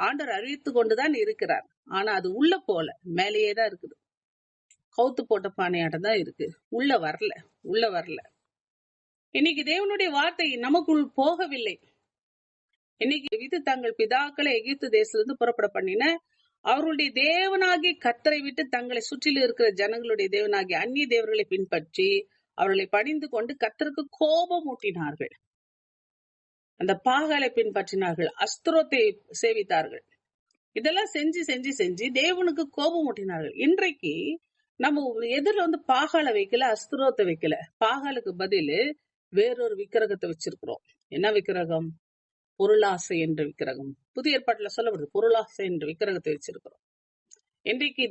ஆண்டவர் அறிவித்து கொண்டுதான் இருக்கிறார். ஆனா அது உள்ள போல, மேலேயேதான் இருக்குது. கவுத்து போட்ட பானையாட்டம் தான் இருக்கு, உள்ள வரல. இன்னைக்கு தேவனுடைய வார்த்தை நமக்குள் போகவில்லை. இன்னைக்கு தங்கள் பிதாக்களை எகிப்து தேசத்திலிருந்து புறப்பட பண்ணின அவர்களுடைய தேவனாகிய கர்த்தரை விட்டு தங்களை சுற்றிலும் இருக்கிற ஜனங்களுடைய தேவனாகிய அந்நிய தேவர்களை பின்பற்றி அவர்களை பணிந்து கொண்டு கர்த்தருக்கு கோபம் ஊட்டினார்கள். அந்த பாகாலை பின்பற்றினார்கள், அஸ்திரோத்தை சேவித்தார்கள். இதெல்லாம் செஞ்சு தேவனுக்கு கோபம் ஊட்டினார்கள். இன்றைக்கு நம்ம எதிரில பாகாலை வைக்கல, அஸ்திரோத்தை வைக்கல. பாகாலுக்கு பதில் வேறொரு விக்கிரகத்தை வச்சிருக்கிறோம். என்ன விக்கிரகம்? பொருளாசை என்ற விக்கிரகம். புதிய ஏற்பாட்டுல சொல்லப்படுது, பொருளாசை என்ற விக்கிரகத்தை வச்சிருக்கிறோம். இன்றைக்கு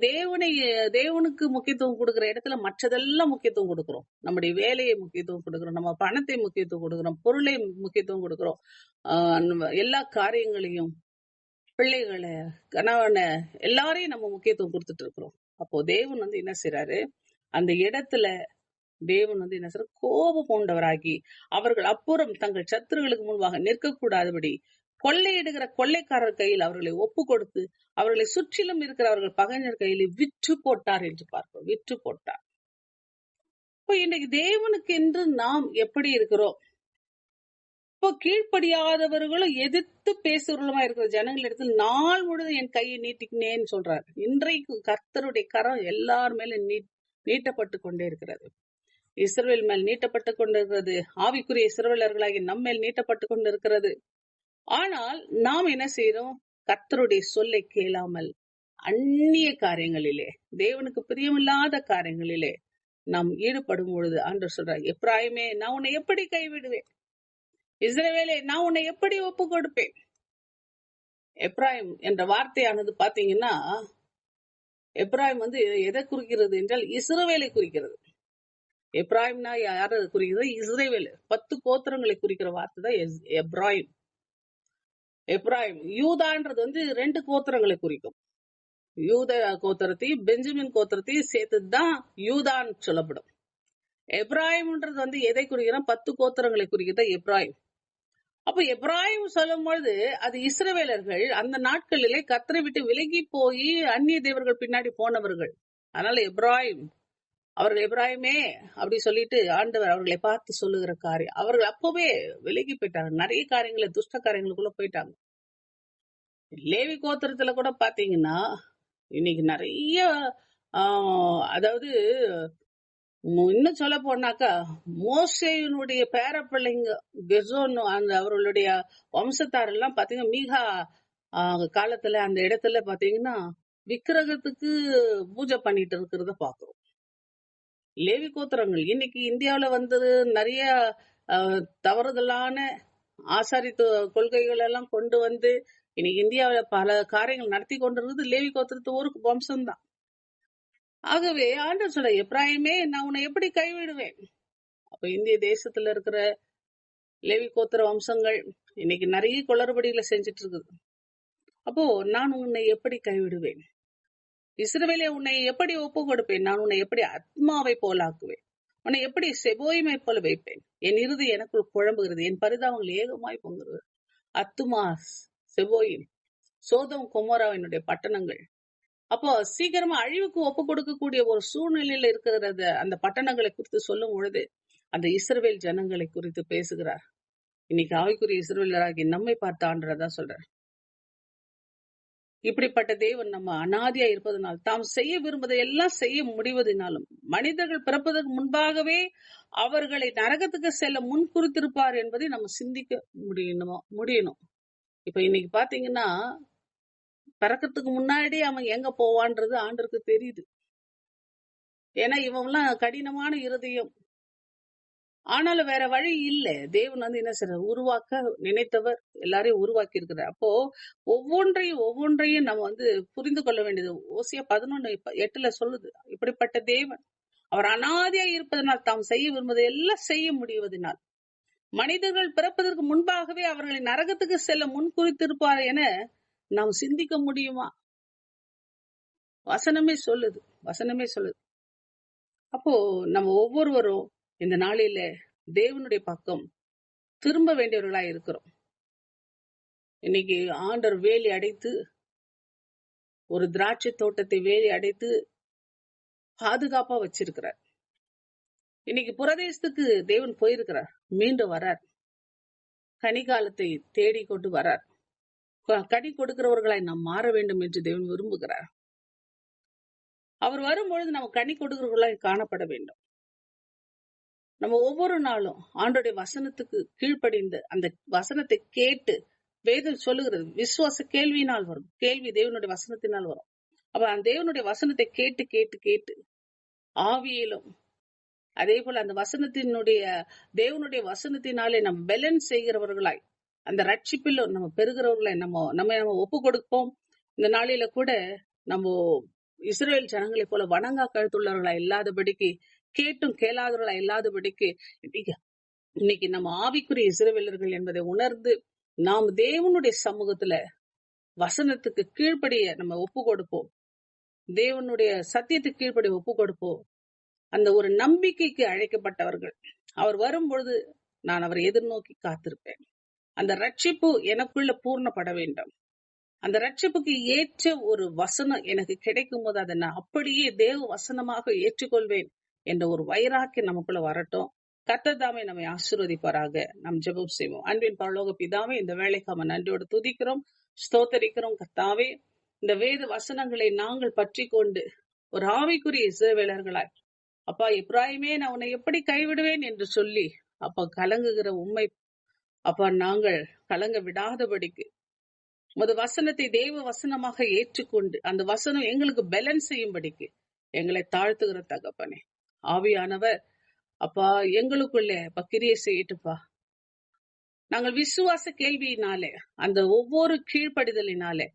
தேவனுக்கு முக்கியத்துவம் கொடுக்கிற இடத்துல மற்றதெல்லாம் முக்கியத்துவம் கொடுக்கிறோம். நம்முடைய வேலையை முக்கியத்துவம் கொடுக்கிறோம், நம்ம பணத்தை முக்கியத்துவம் கொடுக்கிறோம், பொருளை முக்கியத்துவம் கொடுக்கிறோம். எல்லா காரியங்களையும், பிள்ளைகளை, கணவனை, எல்லாரையும் நம்ம முக்கியத்துவம் கொடுத்துட்டு இருக்கிறோம். அப்போ தேவன் என்ன செய்யறாரு, அந்த இடத்துல தேவன் என்ன சொல்ற, கோபம் கொண்டவராகி அவர்கள் அப்புறம் தங்கள் சத்துருகளுக்கு முன்பாக நிற்கக்கூடாதபடி கொள்ளையிடுகிற கொள்ளைக்காரர் கையில் அவர்களை ஒப்பு கொடுத்து அவர்களை சுற்றிலும் இருக்கிற அவர்கள் பகைஞர் கையில் விற்று போட்டார் என்று பார்ப்போம். விற்று போட்டார். இப்போ இன்னைக்கு தேவனுக்கு என்று நாம் எப்படி இருக்கிறோம்? இப்போ கீழ்ப்படியாதவர்களும் எதிர்த்து பேசுறவர்களுமா இருக்கிற ஜனங்களிடத்தில் நாள் முழுவதும் என் கையை நீட்டிக்கினேன்னு சொல்றாரு. இன்றைக்கு கர்த்தருடைய கரம் எல்லார் மேல நீட்டப்பட்டு கொண்டே இருக்கிறது. இஸ்ரவேல் மேல் நீட்டப்பட்டு கொண்டிருக்கிறது. ஆவிக்குரிய இஸ்ரவேலர்களாகி நம்ம மேல் நீட்டப்பட்டு கொண்டிருக்கிறது. ஆனால் நாம் என்ன செய்யறோம்? கர்த்தருடைய சொல்லை கேளாமல் அந்நிய காரியங்களிலே, தேவனுக்கு பிரியமில்லாத காரியங்களிலே நாம் ஈடுபடும் பொழுது ஆண்டவர் சொல்றார், எப்ராயிமே நான் உன்னை எப்படி கைவிடுவேன், இஸ்ரவேலே நான் உன்னை எப்படி ஒப்பு கொடுப்பேன். எப்ராயிம் என்ற வார்த்தையானது பாத்தீங்கன்னா, எப்ராயிம் எதை குறிக்கிறது என்றால் இஸ்ரவேலை குறிக்கிறது. எப்ராயிம்னா யாரை குறிக்கிறது? இஸ்ரவேல். 10 கோத்திரங்களை குறிக்கிற வார்த்தை தான் எப்ராயிம். எப்ராயிம். யூதான்றது 2 கோத்திரங்களை குறிக்கும். யூத கோத்திரத்தையும் பெஞ்சமின் கோத்திரத்தையும் சேர்த்துதான் யூதான் சொல்லப்படும். எப்ராயிம்ன்றது எதை குறிக்கிறோம்? 10 கோத்திரங்களை குறிக்கிறதா எப்ராயிம். அப்ப எப்ராயிம் சொல்லும் பொழுது அது இஸ்ரவேலர்கள் அந்த நாட்களிலே கர்த்தரை விட்டு விலகி போய் அந்நிய தேவர்கள் பின்னாடி போனவர்கள். அதனால எப்ராயிம், அவர்கள் எப்ராயிமே அப்படி சொல்லிட்டு ஆண்டவர் அவர்களை பார்த்து சொல்லுகிற காரியம், அவர்கள் அப்பவே விலகி போயிட்டாங்க. நிறைய காரியங்களை, துஷ்ட காரியங்களுக்குள்ள போயிட்டாங்க. லேவி கோத்திரத்துல கூட பாத்தீங்கன்னா இன்னைக்கு நிறைய அதாவது இன்னும் சொல்ல போனாக்கா மோசேயினுடைய பேர பிள்ளைங்க கெர்சோன், அந்த அவர்களுடைய வம்சத்தார் எல்லாம் பாத்தீங்கன்னா மீகா காலத்துல அந்த இடத்துல பாத்தீங்கன்னா விக்கிரகத்துக்கு பூஜை பண்ணிட்டு இருக்கிறத பாக்குறோம். லேவி கோத்திரங்கள் இன்னைக்கு இந்தியாவுல வந்தது நிறைய தவறுதலான ஆசாரித்து கொள்கைகள் எல்லாம் கொண்டு வந்து இன்னைக்கு இந்தியாவுல பல காரியங்கள் நடத்தி கொண்டிருக்கிறது லேவி கோத்திரத்து ஒரு வம்சம்தான். ஆகவே ஆண்டவர் சொல்ற, எப்ராயிமே நான் உன்னை எப்படி கைவிடுவேன்? அப்ப இந்திய தேசத்துல இருக்கிற லேவி கோத்திர வம்சங்கள் இன்னைக்கு நிறைய குளறுபடிகளை செஞ்சுட்டு இருக்குது. அப்போ நான் உன்னை எப்படி கைவிடுவேன்? இஸ்ரவேலே உன்னை எப்படி ஒப்பு கொடுப்பேன்? நான் உன்னை எப்படி ஆத்மாவை போலாக்குவேன்? உன்னை எப்படி செபோயிமை போல வைப்பேன்? என் இறுதி எனக்குள் குழம்புகிறது, என் பரிதாபங்கள் ஏகமாய் பொங்குகிறது. அத்துமா, செபோயிம், சோதம் கொமோராவினுடைய பட்டணங்கள் அப்போ சீக்கிரமா அழிவுக்கு ஒப்பு கொடுக்கக்கூடிய ஒரு சூழ்நிலையில இருக்கிறத அந்த பட்டணங்களை குறித்து சொல்லும் பொழுது அந்த இஸ்ரவேல் ஜனங்களை குறித்து பேசுகிறார். இன்னைக்கு ஆவிக்குரிய இஸ்ரவேலராகி நம்மை பார்த்து ஆண்டதான் சொல்றார். இப்படிப்பட்ட தேவன் நம்ம அனாதியா இருப்பதனால் தாம் செய்ய விரும்புவதை எல்லாம் செய்ய முடிவதனாலும் மனிதர்கள் பிறப்பதற்கு முன்பாகவே அவர்களை நரகத்துக்கு செல்ல முன் குறித்திருப்பார் என்பதை நம்ம சிந்திக்க முடியணும். இப்ப இன்னைக்கு பாத்தீங்கன்னா பிறக்கிறதுக்கு முன்னாடி அவன் எங்க போவான்றது ஆண்டருக்கு தெரியுது. ஏன்னா இவன்லாம் கடினமான இருதயம். ஆனாலும் வேற வழி இல்ல. தேவன் என்ன செய்யறார்? உருவாக்க நினைத்தவர் எல்லாரையும் உருவாக்கி இருக்கிறார். அப்போ ஒவ்வொன்றையும் நம்ம புரிந்து கொள்ள வேண்டியது. ஓசியா 11:8 சொல்லுது, இப்படிப்பட்ட தேவன் அவர் அனாதியா இருப்பதனால் தாம் செய்ய விரும்புவதை எல்லாம் செய்ய முடிவதனால் மனிதர்கள் பிறப்பதற்கு முன்பாகவே அவர்களை நரகத்துக்கு செல்ல முன் குறித்திருப்பார் என நாம் சிந்திக்க முடியுமா? வசனமே சொல்லுது. அப்போ நம்ம ஒவ்வொருவரும் இந்த நாளில தேவனுடைய பக்கம் திரும்ப வேண்டியவர்களா இருக்கிறோம். இன்னைக்கு ஆண்டவர் வேலி அடைத்து ஒரு திராட்சை தோட்டத்தை வேலி அடைத்து பாதுகாப்பா வச்சிருக்கிறார். இன்னைக்கு புரதேசத்துக்கு தேவன் போயிருக்கிறார், மீண்டும் வரார். கனிகாலத்தை தேடி கொண்டு வரார். கனி கொடுக்கிறவர்களாய் நாம் மாற வேண்டும் என்று தேவன் விரும்புகிறார். அவர் வரும்பொழுது நம்ம கனி கொடுக்கிறவர்களாய் காணப்பட வேண்டும். நம்ம ஒவ்வொரு நாளும் ஆண்டோடைய வசனத்துக்கு கீழ்ப்படிந்து அந்த வசனத்தை கேட்டு, வேதம் சொல்லுகிறது விசுவாச கேள்வியினால் வரும், கேள்வி தேவனுடைய வசனத்தினால் வரும். அப்ப அந்த தேவனுடைய வசனத்தை கேட்டு கேட்டு கேட்டு ஆவியிலும் அதே போல அந்த தேவனுடைய வசனத்தினாலே நம்ம பேலன்ஸ் செய்கிறவர்களாய் அந்த ரட்சிப்பில் நம்ம பெறுகிறவர்களாய் நம்ம ஒப்பு கொடுப்போம். இந்த நாளில கூட நம்ம இஸ்ரேல் ஜனங்களை போல வணங்கா கழுத்துள்ளவர்களா இல்லாதபடிக்கு, கேட்டும் கேளாதவர்களா இல்லாதபடிக்கு இன்னைக்கு நம்ம ஆவிக்குரிய இஸ்ரவேலர்கள் என்பதை உணர்ந்து நாம் தேவனுடைய சமூகத்துல வசனத்துக்கு கீழ்ப்படிய நம்ம ஒப்பு கொடுப்போம். தேவனுடைய சத்தியத்துக்கு கீழ்ப்படிய ஒப்பு கொடுப்போம். அந்த ஒரு நம்பிக்கைக்கு அழைக்கப்பட்டவர்கள். அவர் வரும்பொழுது நான் அவரை எதிர்நோக்கி காத்திருப்பேன். அந்த ரட்சிப்பு எனக்குள்ள பூர்ணப்பட வேண்டும். அந்த ரட்சிப்புக்கு ஏற்ற ஒரு வசனம் எனக்கு கிடைக்கும் போது அதை நான் அப்படியே தேவ வசனமாக ஏற்றுக்கொள்வேன் என்ற ஒரு வைராக்கியம் நமக்குள்ள வரட்டும். கர்த்தர் தாமே நம்மை ஆசீர்வதிப்பாராக. நாம் ஜெபம் செய்வோம். அன்பின் பரலோக பிதாவே, இந்த வேளைக்கு நன்றியோடு துதிக்கிறோம், ஸ்தோத்தரிக்கிறோம். கர்த்தாவே, இந்த வேத வசனங்களை நாங்கள் பற்றி கொண்டு ஒரு ஆவிக்குரிய இஸ்ரவேலர்களாய் அப்பா, எப்ராயிமே நான் உன்னை எப்படி கைவிடுவேன் என்று சொல்லி அப்பா கலங்குகிற உண்மை அப்பா நாங்கள் கலங்க விடாதபடிக்கு உமது வசனத்தை தேவ வசனமாக ஏற்றுக்கொண்டு அந்த வசனம் எங்களுக்கு பேலன்ஸ் செய்யும்படிக்கு எங்களை தாழ்த்துகிற தகப்பனே, ஆவியானவர் அப்பா எங்களுக்குள்ளே கிரியை செய்யட்டுப்பா. நாங்கள் விசுவாச கேள்வியினாலே அந்த ஒவ்வொரு கீழ்ப்படிதலினாலே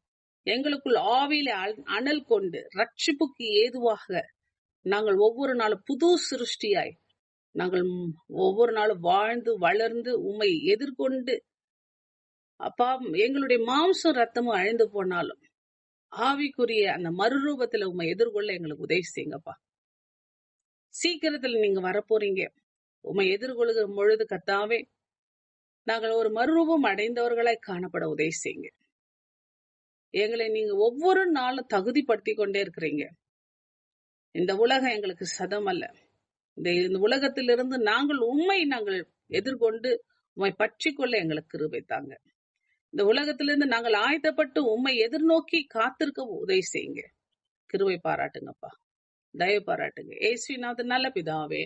எங்களுக்குள் ஆவியில அனல் கொண்டு ரட்சிப்புக்கு ஏதுவாக நாங்கள் ஒவ்வொரு நாளும் புது சிருஷ்டியாய் நாங்கள் ஒவ்வொரு நாளும் வாழ்ந்து வளர்ந்து உம்மை எதிர்கொண்டு அப்பா எங்களுடைய மாம்சம் ரத்தமும் அழிந்து போனாலும் ஆவிக்குரிய அந்த மறுரூபத்துல உம்மை எதிர்கொள்ள எங்களுக்கு உதவி செய்யுங்கப்பா. சீக்கிரத்துல நீங்க வரப்போறீங்க. உம்மை எதிர்கொள்ளுகிற பொழுது கர்த்தாவே நாங்கள் ஒரு மறுரூபம் அடைந்தவர்களாய் காணப்பட உதவி செய்யுங்க. எங்களை நீங்க ஒவ்வொரு நாளும் தகுதிப்படுத்தி கொண்டே இருக்கிறீங்க. இந்த உலகம் எங்களுக்கு சதம் அல்ல. இந்த உலகத்திலிருந்து நாங்கள் எதிர்கொண்டு உம்மை பற்றி கொள்ள எங்களுக்கு கிருபை தாங்க. இந்த உலகத்திலிருந்து நாங்கள் ஆயத்தப்பட்டு உம்மை எதிர்நோக்கி காத்திருக்க உதவி செய்யுங்க. கிருபை பாராட்டுங்கப்பா, தயவு பாராட்டுங்க. இயேசுவின் நாமத்தில் நல்ல பிதாவே,